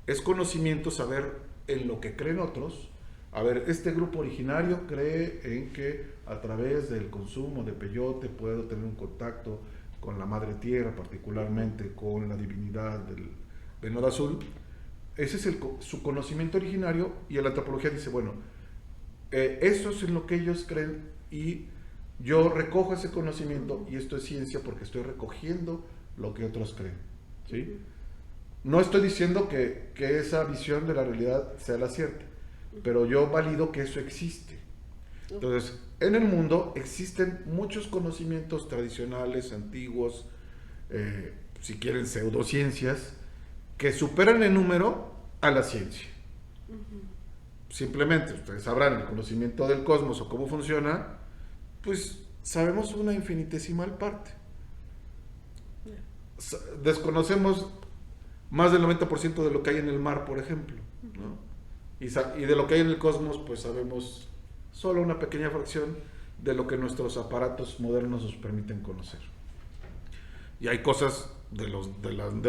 es conocimiento saber en lo que creen otros. A ver, este grupo originario cree en que a través del consumo de peyote puedo tener un contacto con la madre tierra, particularmente con la divinidad del venado azul. Ese es su conocimiento originario, y la antropología dice, bueno, eso es en lo que ellos creen y yo recojo ese conocimiento y esto es ciencia porque estoy recogiendo lo que otros creen, ¿sí? No estoy diciendo que esa visión de la realidad sea la cierta, pero yo valido que eso existe. Entonces, en el mundo existen muchos conocimientos tradicionales, antiguos, si quieren pseudociencias, que superan en número a la ciencia. Simplemente, ustedes sabrán, el conocimiento del cosmos o cómo funciona, pues sabemos una infinitesimal parte. Desconocemos más del 90% de lo que hay en el mar, por ejemplo, ¿no? Y de lo que hay en el cosmos, pues sabemos solo una pequeña fracción de lo que nuestros aparatos modernos nos permiten conocer. Y hay cosas de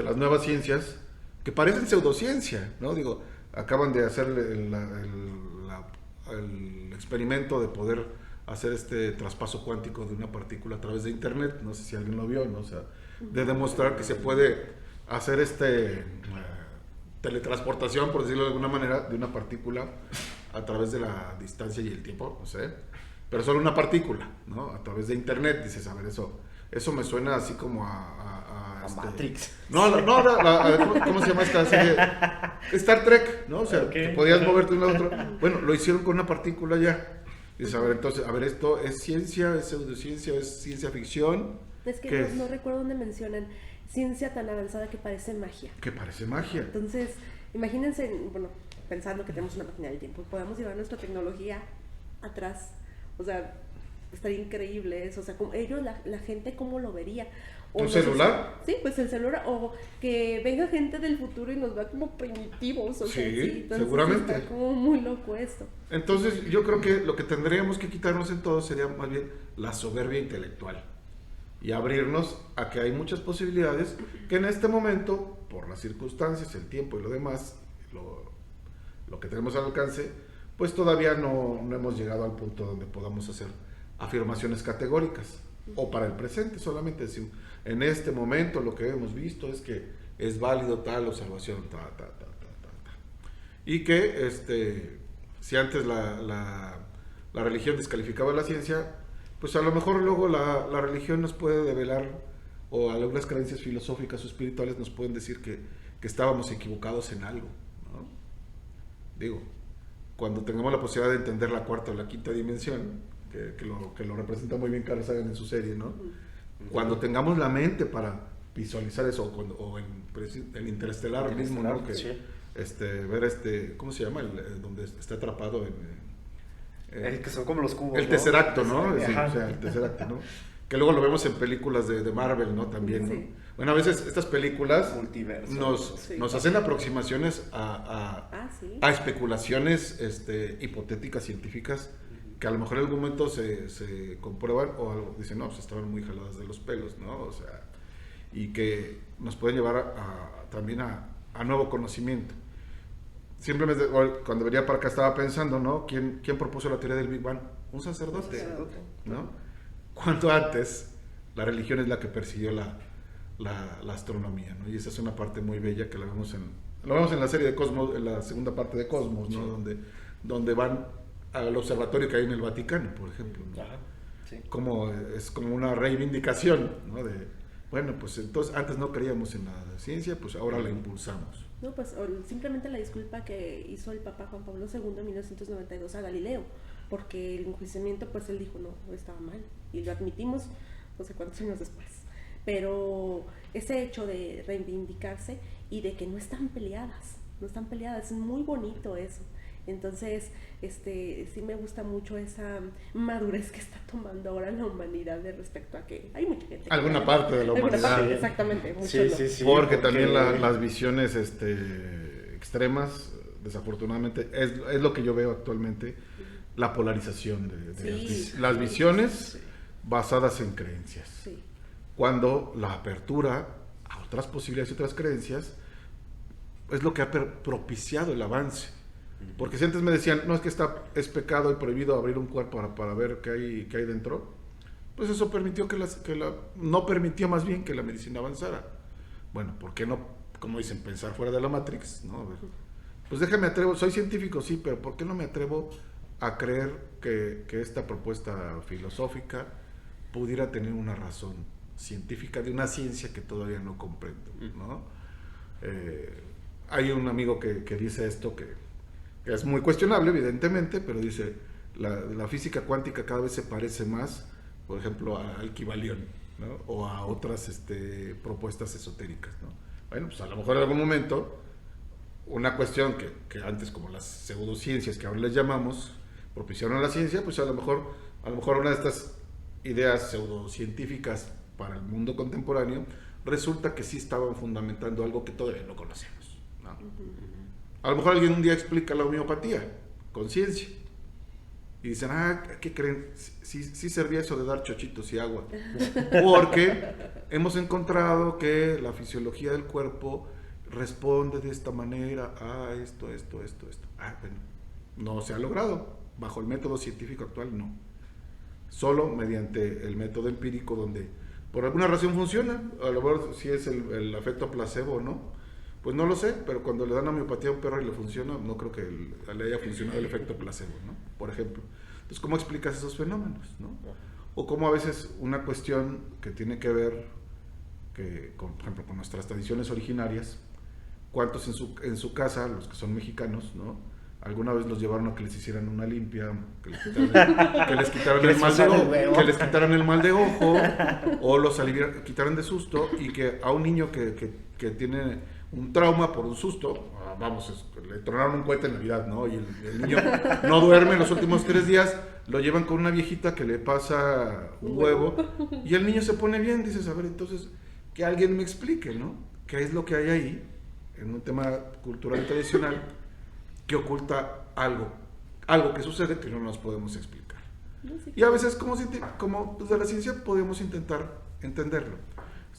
las nuevas ciencias que parecen pseudociencia, ¿no? Digo, acaban de hacer el experimento de poder hacer este traspaso cuántico de una partícula a través de internet, no sé si alguien lo vio, ¿no? O sea, de demostrar que se puede hacer teletransportación, por decirlo de alguna manera, de una partícula a través de la distancia y el tiempo, no sé, pero solo una partícula, ¿no? A través de internet. Dices, a ver, eso me suena así como a Matrix. No, ¿cómo se llama esta serie? Star Trek, ¿no? O sea, que podías moverte de un lado a otro. Bueno, lo hicieron con una partícula ya. Dices, a ver, entonces, ¿esto es ciencia, es pseudociencia, es ciencia ficción? Es que no recuerdo dónde mencionan ciencia tan avanzada que parece magia. Que parece magia. Entonces, imagínense, bueno, pensando que tenemos una máquina del tiempo, podamos llevar nuestra tecnología atrás. O sea, estaría increíble eso. O sea, la gente, ¿cómo lo vería? ¿Un celular? Sí, pues el celular. O que venga gente del futuro y nos vea como primitivos. O sea, sí, entonces seguramente. Está como muy loco esto. Entonces, yo creo que lo que tendríamos que quitarnos en todo sería más bien la soberbia intelectual. Y abrirnos a que hay muchas posibilidades que en este momento, por las circunstancias, el tiempo y lo demás, lo que tenemos al alcance, pues todavía no hemos llegado al punto donde podamos hacer afirmaciones categóricas. O para el presente, solamente decir, en este momento lo que hemos visto es que es válido tal observación, y que si antes la religión descalificaba la ciencia, pues a lo mejor luego la religión nos puede develar, o algunas creencias filosóficas o espirituales nos pueden decir que estábamos equivocados en algo, ¿no? Digo, cuando tengamos la posibilidad de entender la cuarta o la quinta dimensión, que lo representa muy bien Carl Sagan en su serie, ¿no? Cuando tengamos la mente para visualizar eso, o en Interestelar mismo, ¿no? Que, sí. Ver ¿cómo se llama? Donde está atrapado que son como los cubos, el Tesseracto, ¿no? Sí, o sea, el Tesseracto, ¿no? Que luego lo vemos en películas de Marvel, ¿no? También, ¿no? Sí. Bueno, a veces estas películas Multiverso. nos hacen aproximaciones a especulaciones hipotéticas, científicas, que a lo mejor en algún momento se comprueban, o algo, dicen, no, pues estaban muy jaladas de los pelos, ¿no? O sea, y que nos pueden llevar también a nuevo conocimiento. Simplemente, cuando venía para acá estaba pensando, ¿no? ¿Quién propuso la teoría del Big Bang? Un sacerdote, ¿no? Cuanto antes, la religión es la que persiguió la astronomía, ¿no? Y esa es una parte muy bella que lo vemos en la serie de Cosmos, en la segunda parte de Cosmos, ¿no? Sí. Donde van al observatorio que hay en el Vaticano, por ejemplo, ¿no? Ajá, sí. Es como una reivindicación, ¿no? Bueno, pues entonces antes no creíamos en la ciencia, pues ahora la impulsamos. No, pues simplemente la disculpa que hizo el Papa Juan Pablo II en 1992 a Galileo, porque el enjuiciamiento, pues él dijo, no, estaba mal, y lo admitimos no sé cuántos años después. Pero ese hecho de reivindicarse y de que no están peleadas, es muy bonito eso. Entonces, sí me gusta mucho esa madurez que está tomando ahora la humanidad de respecto a que hay mucha gente. Alguna parte de la Alguna humanidad. parte, exactamente. Mucho Sí, no. sí, sí. Porque también las visiones extremas, desafortunadamente, es lo que yo veo actualmente, la polarización Sí, las sí, visiones sí. basadas en creencias. Sí. Cuando la apertura a otras posibilidades y otras creencias es lo que ha propiciado el avance. Porque si antes me decían, no, es que es pecado y prohibido abrir un cuerpo para ver qué hay dentro, pues eso permitió no permitió más bien que la medicina avanzara. Bueno, ¿por qué no, como dicen, pensar fuera de la Matrix? ¿No? Pues déjame atrevo, soy científico, sí, pero ¿por qué no me atrevo a creer que esta propuesta filosófica pudiera tener una razón científica de una ciencia que todavía no comprendo, ¿no? Hay un amigo que dice esto, que es muy cuestionable, evidentemente, pero dice, la física cuántica cada vez se parece más, por ejemplo, al Kybalión, ¿no? O a otras propuestas esotéricas, ¿no? Bueno, pues a lo mejor en algún momento, una cuestión que antes, como las pseudociencias, que ahora les llamamos, propiciaron a la ciencia, pues a lo mejor una de estas ideas pseudocientíficas para el mundo contemporáneo, resulta que sí estaban fundamentando algo que todavía no conocemos, ¿no? A lo mejor alguien un día explica la homeopatía con ciencia y dicen, ¿qué creen? Sí servía eso de dar chochitos y agua, porque hemos encontrado que la fisiología del cuerpo responde de esta manera a esto. Bueno, no se ha logrado bajo el método científico actual, no, solo mediante el método empírico, donde por alguna razón funciona. A lo mejor si es el efecto placebo o no, pues no lo sé, pero cuando le dan homeopatía a un perro y le funciona, no creo que le haya funcionado el efecto placebo, ¿no? Por ejemplo. Entonces, ¿cómo explicas esos fenómenos, no? O cómo a veces una cuestión que tiene que ver, por ejemplo, con nuestras tradiciones originarias, ¿cuántos en su casa, los que son mexicanos, ¿no? Alguna vez los llevaron a que les hicieran una limpia, que les quitaran el mal de ojo, o los quitaran de susto, y que a un niño que tiene un trauma por un susto, le tronaron un cohete en Navidad, ¿no? Y el niño no duerme los últimos 3 días, lo llevan con una viejita que le pasa un huevo, y el niño se pone bien. Dices, a ver, entonces, que alguien me explique, ¿no? ¿Qué es lo que hay ahí, en un tema cultural tradicional, que oculta algo que sucede que no nos podemos explicar? Y a veces, como desde la ciencia, podemos intentar entenderlo.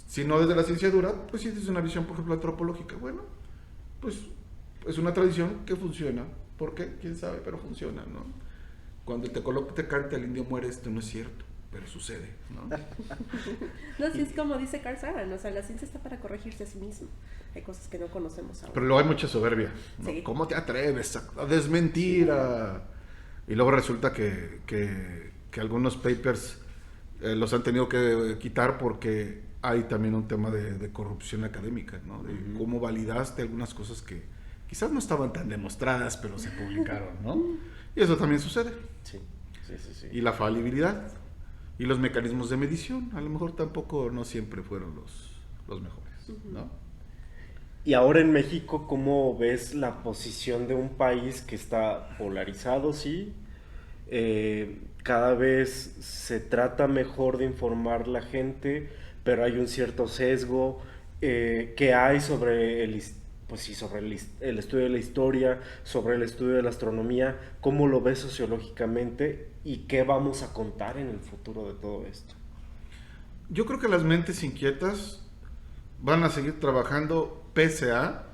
Si no desde la ciencia dura, pues si es una visión, por ejemplo, antropológica, bueno, pues es una tradición que funciona. ¿Por qué? ¿Quién sabe? Pero funciona, ¿no? Cuando el tecolote te canta, el indio muere, esto no es cierto, pero sucede, ¿no? No, sí, es como dice Carl Sagan, o sea, la ciencia está para corregirse a sí misma. Hay cosas que no conocemos ahora. Pero luego hay mucha soberbia, ¿no? Sí. ¿Cómo te atreves a desmentir? Y luego resulta que algunos papers los han tenido que quitar porque hay también un tema de corrupción académica, ¿no? De cómo validaste algunas cosas que quizás no estaban tan demostradas, pero se publicaron, ¿no? Y eso también sucede. Sí. Y la falibilidad y los mecanismos de medición, a lo mejor tampoco no siempre fueron los mejores, ¿no? Y ahora en México, ¿cómo ves la posición de un país que está polarizado, sí? Cada vez se trata mejor de informar la gente, pero hay un cierto sesgo que hay sobre el estudio de la historia, sobre el estudio de la astronomía. ¿Cómo lo ves sociológicamente y qué vamos a contar en el futuro de todo esto? Yo creo que las mentes inquietas van a seguir trabajando pese a,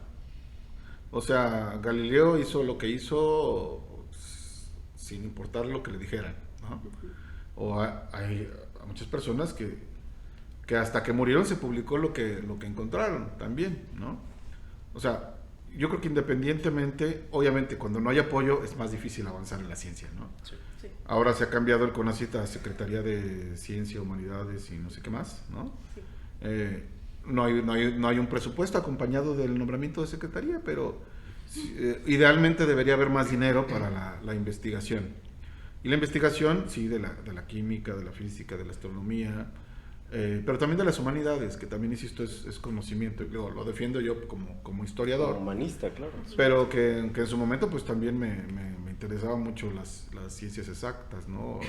o sea, Galileo hizo lo que hizo sin importar lo que le dijeran, ¿no? O hay muchas personas que hasta que murieron se publicó lo que encontraron también, ¿no? O sea, yo creo que independientemente, obviamente cuando no hay apoyo es más difícil avanzar en la ciencia, ¿no? Sí. Sí. Ahora se ha cambiado el CONACYT a Secretaría de Ciencia, Humanidades y no sé qué más, ¿no? Sí. No hay un presupuesto acompañado del nombramiento de secretaría, pero idealmente debería haber más dinero para la investigación. Y la investigación, sí, de la química, de la física, de la astronomía, pero también de las humanidades, que también, insisto, es conocimiento, y lo defiendo yo como historiador. Como humanista, claro. Pero que en su momento pues también me interesaban mucho las ciencias exactas, ¿no?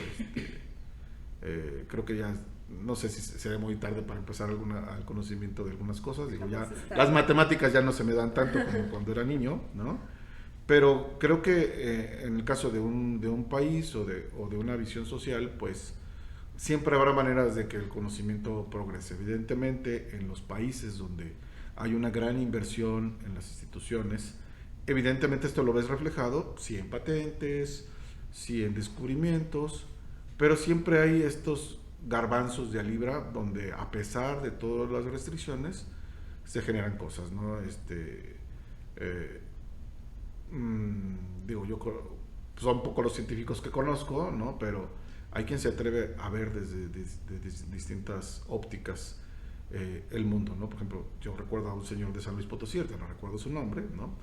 Creo que ya, no sé si sería muy tarde para empezar al conocimiento de algunas cosas, digo, ya las matemáticas ya no se me dan tanto como cuando era niño, ¿no? Pero creo que en el caso de un país o de una visión social, pues siempre habrá maneras de que el conocimiento progrese. Evidentemente, en los países donde hay una gran inversión en las instituciones, evidentemente esto lo ves reflejado, sí en patentes, sí en descubrimientos, pero siempre hay estos garbanzos de a libra donde, a pesar de todas las restricciones, se generan cosas, ¿no? Digo, yo son pocos los científicos que conozco, ¿no? Pero hay quien se atreve a ver desde distintas ópticas el mundo, ¿no? Por ejemplo, yo recuerdo a un señor de San Luis Potosí, no recuerdo su nombre, ¿no?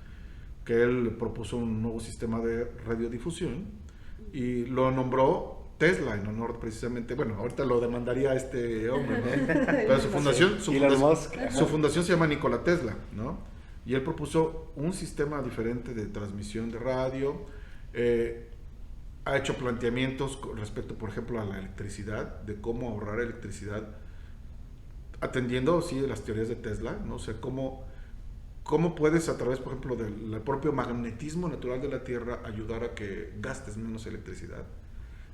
Que él propuso un nuevo sistema de radiodifusión y lo nombró Tesla, en honor precisamente, bueno, ahorita lo demandaría este hombre, ¿no? Pero su fundación se llama Nikola Tesla, ¿no? Y él propuso un sistema diferente de transmisión de radio, ha hecho planteamientos con respecto, por ejemplo, a la electricidad, de cómo ahorrar electricidad, atendiendo, sí, las teorías de Tesla, ¿no? O sea, cómo puedes, a través, por ejemplo, del propio magnetismo natural de la Tierra, ayudar a que gastes menos electricidad.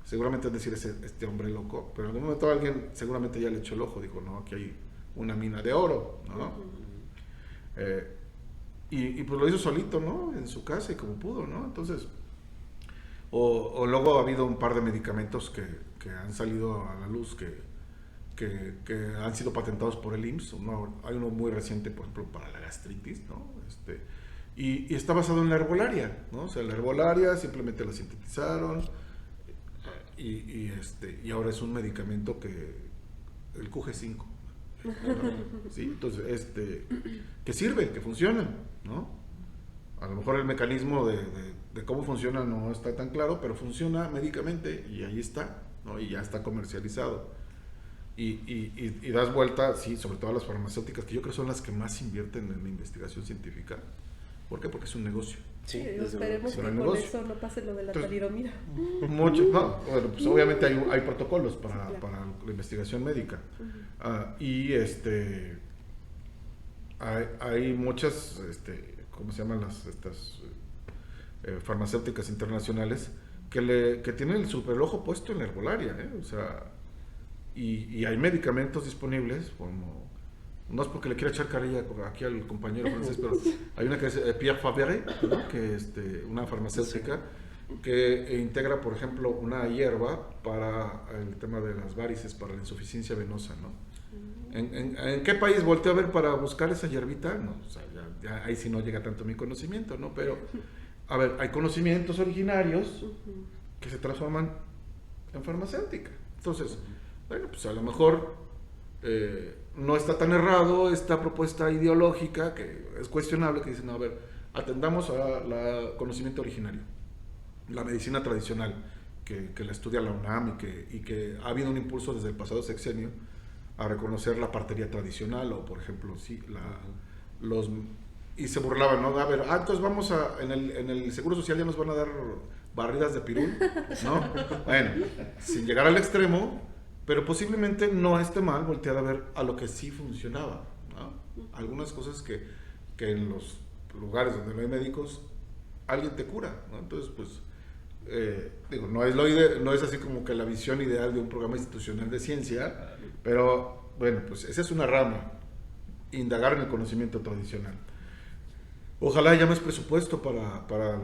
Seguramente es decir, este hombre loco, pero en algún momento alguien seguramente ya le echó el ojo, dijo, no, aquí hay una mina de oro, ¿no? Y pues lo hizo solito, ¿no? En su casa y como pudo, ¿no? Entonces, o luego ha habido un par de medicamentos que han salido a la luz que han sido patentados por el IMSS. Hay uno muy reciente, por ejemplo, para la gastritis, ¿no? Y está basado en la herbolaria, ¿no? O sea, la herbolaria simplemente la sintetizaron y ahora es un medicamento el QG5, ¿no? ¿Sí? Entonces, que sirve, que funciona, ¿no? A lo mejor el mecanismo de cómo funciona no está tan claro, pero funciona médicamente y ahí está, ¿no? Y ya está comercializado. Y das vuelta, sí, sobre todo a las farmacéuticas, que yo creo son las que más invierten en la investigación científica. ¿Por qué? Porque es un negocio. Sí, esperemos que con eso no pase lo de la talidomida. Mucho, no, bueno, pues obviamente hay protocolos para la investigación médica. Y hay muchas, ¿cómo se llaman estas farmacéuticas internacionales que tienen el superojo puesto en la herbolaria, o sea, y hay medicamentos disponibles, como, no es porque le quiera echar carrilla aquí al compañero francés, pero hay una que es Pierre Fabre, ¿no? Que es una farmacéutica que integra, por ejemplo, una hierba para el tema de las varices, para la insuficiencia venosa, ¿no? ¿En qué país volteo a ver para buscar esa hierbita? No, o sea, ya ahí sí no llega tanto mi conocimiento, ¿no? Pero, a ver, hay conocimientos originarios que se transforman en farmacéutica. Entonces, bueno, pues a lo mejor no está tan errado esta propuesta ideológica, que es cuestionable, que dicen, no, a ver, atendamos al conocimiento originario, la medicina tradicional, que la estudia la UNAM y que ha habido un impulso desde el pasado sexenio a reconocer la partería tradicional, o por ejemplo, sí, y se burlaban, ¿no? A ver, entonces vamos en el Seguro Social ya nos van a dar barridas de pirul, ¿no? Bueno, sin llegar al extremo, pero posiblemente no esté mal voltear a ver a lo que sí funcionaba, ¿no? Algunas cosas que en los lugares donde no hay médicos, alguien te cura, ¿no? Entonces, pues, digo, no es así como que la visión ideal de un programa institucional de ciencia, pero bueno, pues esa es una rama, indagar en el conocimiento tradicional. Ojalá haya más presupuesto para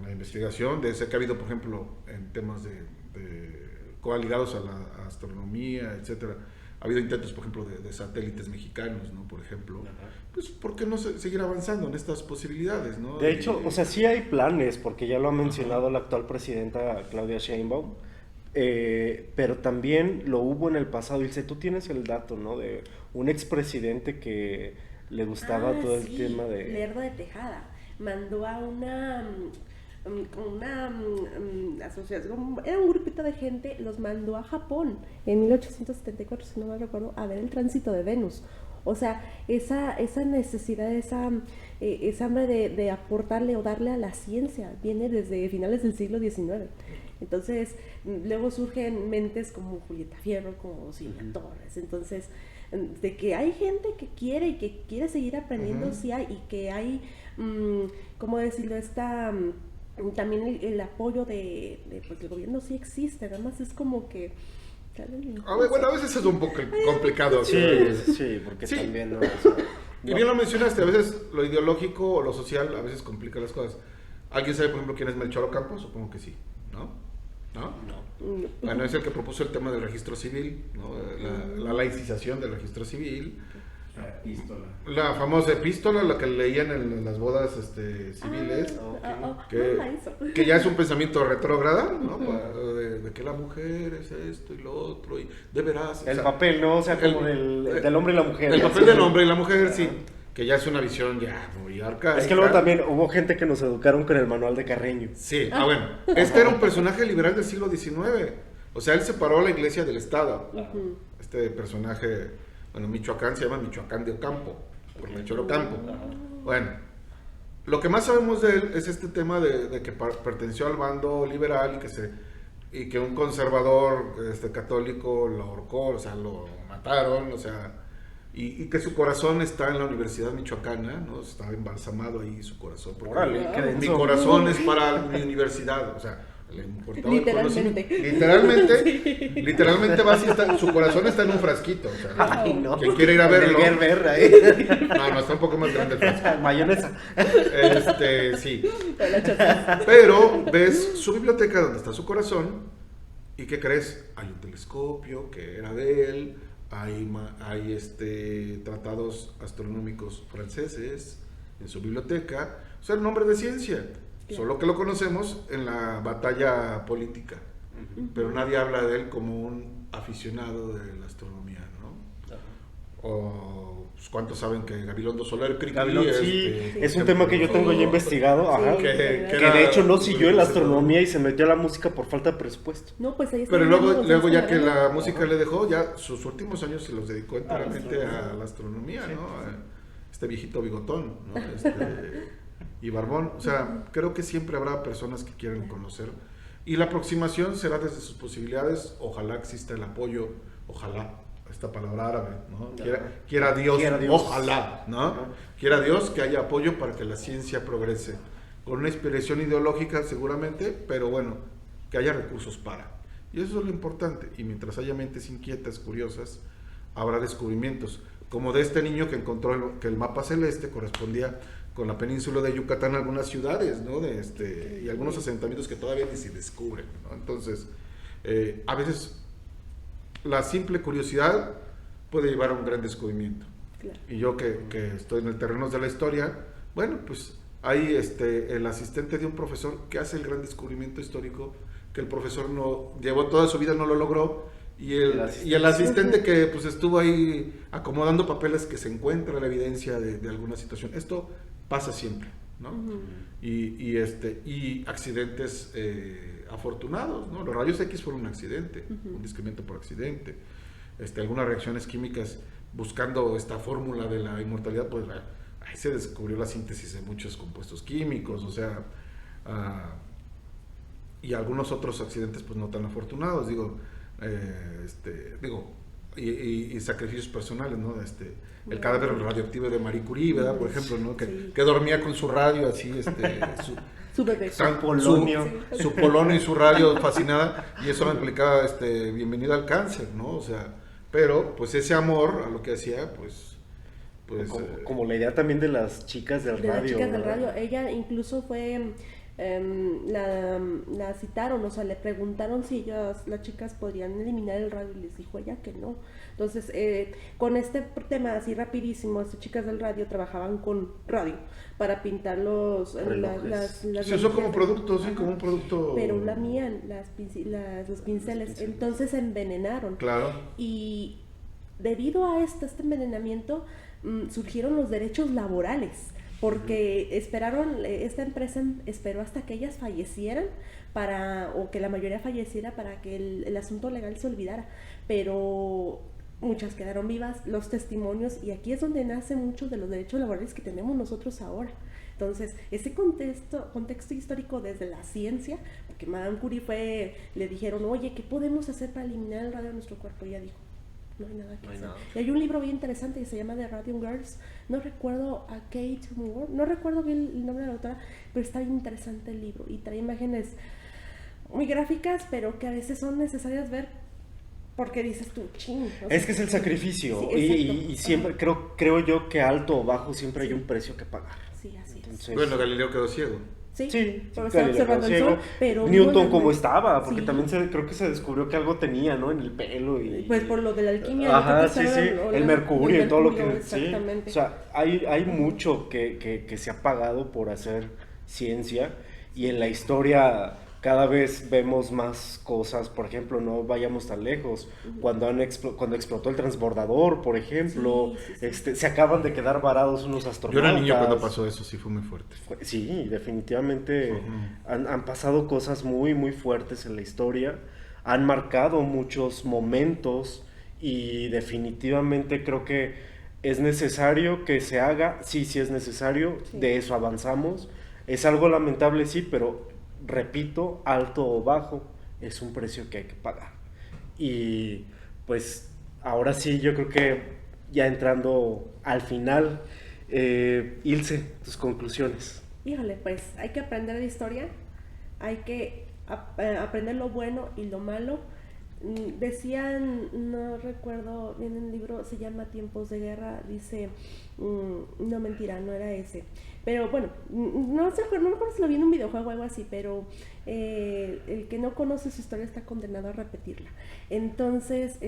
la investigación, de ese que ha habido, por ejemplo, en temas ligados a la astronomía, etcétera. Ha habido intentos, por ejemplo, de satélites mexicanos, ¿no? Por ejemplo. Pues, ¿por qué no seguir avanzando en estas posibilidades, no? De hecho, o sea, sí hay planes, porque ya lo ha mencionado la actual presidenta Claudia Sheinbaum, pero también lo hubo en el pasado. Ilse, tú tienes el dato, ¿no? De un expresidente que le gustaba todo el tema de... Lerdo de Tejada mandó a asociación, era un grupito de gente, los mandó a Japón en 1874, si no me recuerdo, a ver el tránsito de Venus. O sea, esa necesidad, esa hambre de aportarle o darle a la ciencia viene desde finales del siglo XIX. Entonces, luego surgen mentes como Julieta Fierro, como Silvia Torres. Entonces, de que hay gente que quiere y que quiere seguir aprendiendo, sí hay, y que hay, ¿cómo decirlo? También el apoyo pues el gobierno sí existe, nada más es como que... A ver, bueno, a veces es un poco complicado. Sí, porque Sí. también no, Y bien lo mencionaste, a veces lo ideológico o lo social a veces complica las cosas. ¿Alguien sabe, por ejemplo, quién es Melchor Ocampo? Supongo que sí, ¿no? Bueno, es el que propuso el tema del registro civil, ¿no? La laicización del registro civil. La famosa epístola, la que leían en las bodas civiles, que ya es un pensamiento retrógrada, ¿no? De que la mujer es esto y lo otro, y deberás... el papel, ¿no? O sea, como del hombre y la mujer. El papel del hombre y la mujer, sí, que ya es una visión ya muy arcaica. Es que luego también hubo gente que nos educaron con el manual de Carreño. Sí, bueno, este era un personaje liberal del siglo XIX, o sea, él separó a la iglesia del Estado. Este personaje... Bueno, Michoacán se llama Michoacán de Ocampo, por Melchor Ocampo. Bueno, lo que más sabemos de él es este tema de que perteneció al bando liberal y que un conservador católico lo ahorcó, o sea, lo mataron, o sea, y que su corazón está en la Universidad Michoacana, ¿no? Está embalsamado ahí su corazón. Órale, qué denso. Mi corazón es para mi universidad, o sea... Le importaba Literalmente. Literalmente va así, su corazón está en un frasquito, o sea, Ay, no. quien quiere ir a verlo. Ahí. No, está un poco más grande el frasco. Mayonesa. Sí. Pero ves su biblioteca donde está su corazón y ¿qué crees? Hay un telescopio que era de él, hay tratados astronómicos franceses en su biblioteca, o sea, el nombre de ciencia. Solo que lo conocemos en la batalla política, pero nadie habla de él como un aficionado de la astronomía, ¿no? O pues, ¿cuántos saben que Gabilondo Soler es un tema que yo tengo ya investigado, que de hecho no siguió en la astronomía y se metió a la música por falta de presupuesto. No, pues ahí está. Pero luego ya que la música le dejó, ya sus últimos años se los dedicó enteramente a la astronomía, ¿no? A este viejito bigotón, ¿no? Y barbón, o sea, creo que siempre habrá personas que quieran conocer y la aproximación será desde sus posibilidades, ojalá exista el apoyo, ojalá, esta palabra árabe, ¿no? Quiera Dios, ojalá, ¿no? Quiera Dios que haya apoyo para que la ciencia progrese, con una inspiración ideológica seguramente, pero bueno, que haya recursos para, y eso es lo importante, y mientras haya mentes inquietas, curiosas, habrá descubrimientos, como de este niño que encontró que el mapa celeste correspondía con la península de Yucatán, algunas ciudades, ¿no? Y algunos asentamientos que todavía ni se descubren, ¿no? Entonces, a veces la simple curiosidad puede llevar a un gran descubrimiento. Claro. Y yo que estoy en el terreno de la historia, bueno, pues hay el asistente de un profesor que hace el gran descubrimiento histórico que el profesor no llevó toda su vida, no lo logró, y el asistente que pues estuvo ahí acomodando papeles, que se encuentra la evidencia de alguna situación. Esto pasa siempre, ¿no? Y accidentes afortunados, ¿no? Los rayos X fueron un accidente, un descubrimiento por accidente. Algunas reacciones químicas buscando esta fórmula de la inmortalidad, pues ahí se descubrió la síntesis de muchos compuestos químicos, o sea, y algunos otros accidentes pues no tan afortunados, y sacrificios personales, ¿no? El cadáver radioactivo de Marie Curie, ¿verdad? Por ejemplo, ¿no? Que dormía con su radio así, su bebé, su polonio y su radio fascinada, y eso implicaba bienvenida al cáncer, ¿no? O sea, pero pues ese amor a lo que hacía, pues como la idea también de las chicas del radio. Las chicas del radio, ella incluso fue la citaron, o sea, le preguntaron si las chicas podrían eliminar el radio y les dijo ella que no. Entonces, con este tema así rapidísimo, estas chicas del radio trabajaban con radio para pintar las se usó como producto, sí, como un producto. Pero lamían los pinceles, entonces se envenenaron. Claro. Y debido a este envenenamiento surgieron los derechos laborales, porque esperaron, esta empresa esperó hasta que ellas fallecieran o que la mayoría falleciera para que el asunto legal se olvidara, pero muchas quedaron vivas, los testimonios, y aquí es donde nace mucho de los derechos laborales que tenemos nosotros ahora. Entonces, ese contexto histórico desde la ciencia, porque Madame Curie le dijeron, oye, ¿qué podemos hacer para eliminar el radio de nuestro cuerpo? Y ella dijo, no hay nada que hacer. Y hay un libro bien interesante que se llama The Radium Girls, no recuerdo a Kate Moore, no recuerdo bien el nombre de la autora, pero está bien interesante el libro y trae imágenes muy gráficas, pero que a veces son necesarias ver porque dices tú, ching. Es que es el sacrificio, sí, y siempre creo yo que alto o bajo siempre hay un precio que pagar. Sí, así es. Entonces, Bueno, Galileo quedó ciego. Sí, Galileo pero está observando el ciego. sol, pero Newton no, como estaba, porque sí. también creo que se descubrió que algo tenía, ¿no? En el pelo y... Pues por lo de la alquimia. Ajá, sí, el mercurio y todo lo que... Exactamente. Sí. O sea, hay mucho que se ha pagado por hacer ciencia, y en la historia cada vez vemos más cosas. Por ejemplo, no vayamos tan lejos, cuando explotó el transbordador, por ejemplo, sí. se acaban de quedar varados unos Yo astronautas. era niño cuando pasó eso, sí fue muy fuerte. Sí, definitivamente han pasado cosas muy, muy fuertes en la historia, han marcado muchos momentos, y definitivamente creo que es necesario que se haga. Sí es necesario, de eso avanzamos. Es algo lamentable, sí, pero repito, alto o bajo, es un precio que hay que pagar. Y pues ahora sí, yo creo que ya entrando al final, Ilse, tus conclusiones. Híjole, pues hay que aprender de historia, hay que aprender lo bueno y lo malo. Decían, no recuerdo bien el libro, se llama Tiempos de Guerra, dice, no, mentira, no era ese, pero bueno, no me acuerdo si lo vi en un videojuego o algo así, pero el que no conoce su historia está condenado a repetirla. Entonces,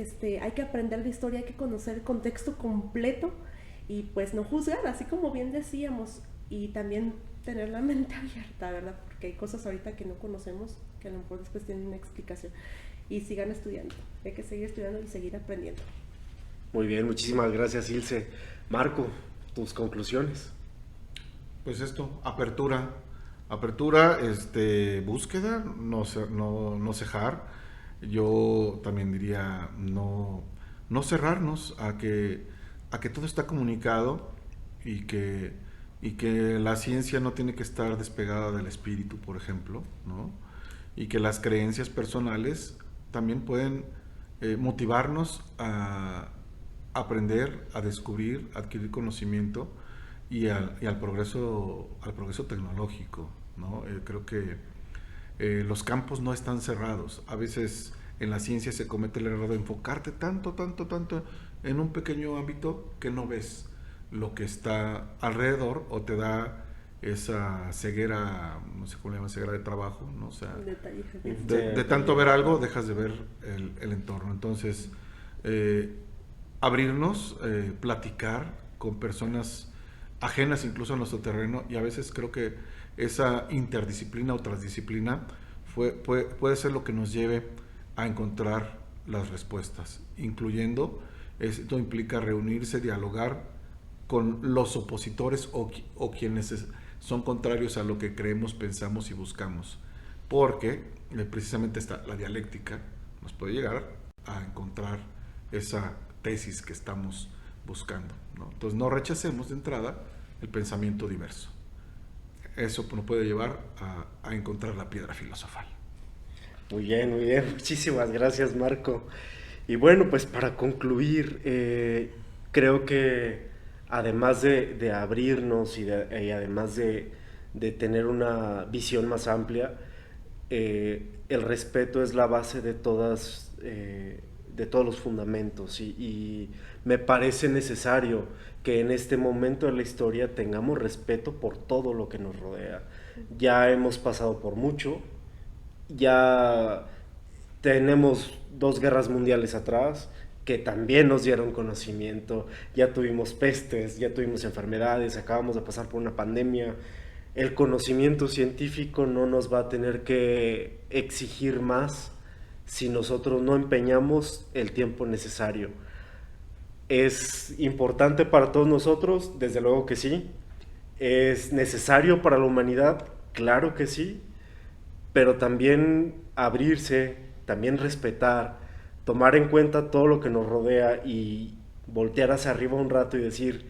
hay que aprender de historia, hay que conocer el contexto completo y pues no juzgar, así como bien decíamos, y también tener la mente abierta, ¿verdad? Porque hay cosas ahorita que no conocemos, que a lo mejor después tienen una explicación. Y sigan estudiando, hay que seguir estudiando y seguir aprendiendo. Muy bien, muchísimas gracias, Ilse. Marco, tus conclusiones. Pues esto, apertura, búsqueda, no cejar. Yo también diría no cerrarnos a que todo está comunicado, y que la ciencia no tiene que estar despegada del espíritu, por ejemplo, ¿no? Y que las creencias personales también pueden motivarnos a aprender, a descubrir, a adquirir conocimiento y al progreso tecnológico, ¿no? Creo que los campos no están cerrados. A veces en la ciencia se comete el error de enfocarte tanto en un pequeño ámbito que no ves lo que está alrededor, o te da esa ceguera, no sé cómo le llaman, ceguera de trabajo, ¿no? O sea, de tanto ver algo dejas de ver el entorno. Entonces, abrirnos, platicar con personas ajenas incluso a nuestro terreno, y a veces creo que esa interdisciplina o transdisciplina puede ser lo que nos lleve a encontrar las respuestas, incluyendo, esto implica reunirse, dialogar con los opositores o quienes son contrarios a lo que creemos, pensamos y buscamos, porque precisamente la dialéctica nos puede llegar a encontrar esa tesis que estamos buscando, ¿no? Entonces no rechacemos de entrada el pensamiento diverso. Eso nos puede llevar a encontrar la piedra filosofal. Muy bien, muchísimas gracias, Marco. Y bueno, pues para concluir, creo que además de abrirnos y además de tener una visión más amplia, el respeto es la base de todos los fundamentos, y me parece necesario que en este momento de la historia tengamos respeto por todo lo que nos rodea. Ya hemos pasado por mucho, ya tenemos 2 guerras mundiales atrás que también nos dieron conocimiento, ya tuvimos pestes, ya tuvimos enfermedades, acabamos de pasar por una pandemia. El conocimiento científico no nos va a tener que exigir más si nosotros no empeñamos el tiempo necesario. ¿Es importante para todos nosotros? Desde luego que sí. ¿Es necesario para la humanidad? Claro que sí, pero también abrirse, también respetar, tomar en cuenta todo lo que nos rodea y voltear hacia arriba un rato y decir,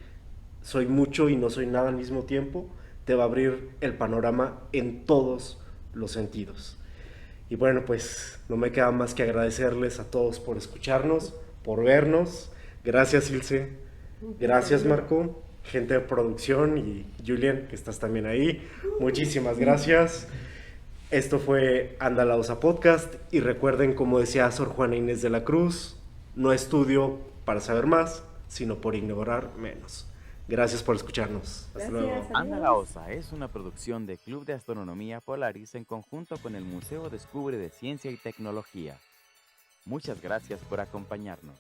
soy mucho y no soy nada al mismo tiempo, te va a abrir el panorama en todos los sentidos. Y bueno, pues no me queda más que agradecerles a todos por escucharnos, por vernos. Gracias, Ilse. Gracias, Marco. Gente de producción y Julian, que estás también ahí. Muchísimas gracias. Esto fue Andalausa Podcast y recuerden, como decía Sor Juana Inés de la Cruz, no estudio para saber más, sino por ignorar menos. Gracias por escucharnos. Hasta luego. Gracias. Anda la Osa es una producción de Club de Astronomía Polaris en conjunto con el Museo Descubre de Ciencia y Tecnología. Muchas gracias por acompañarnos.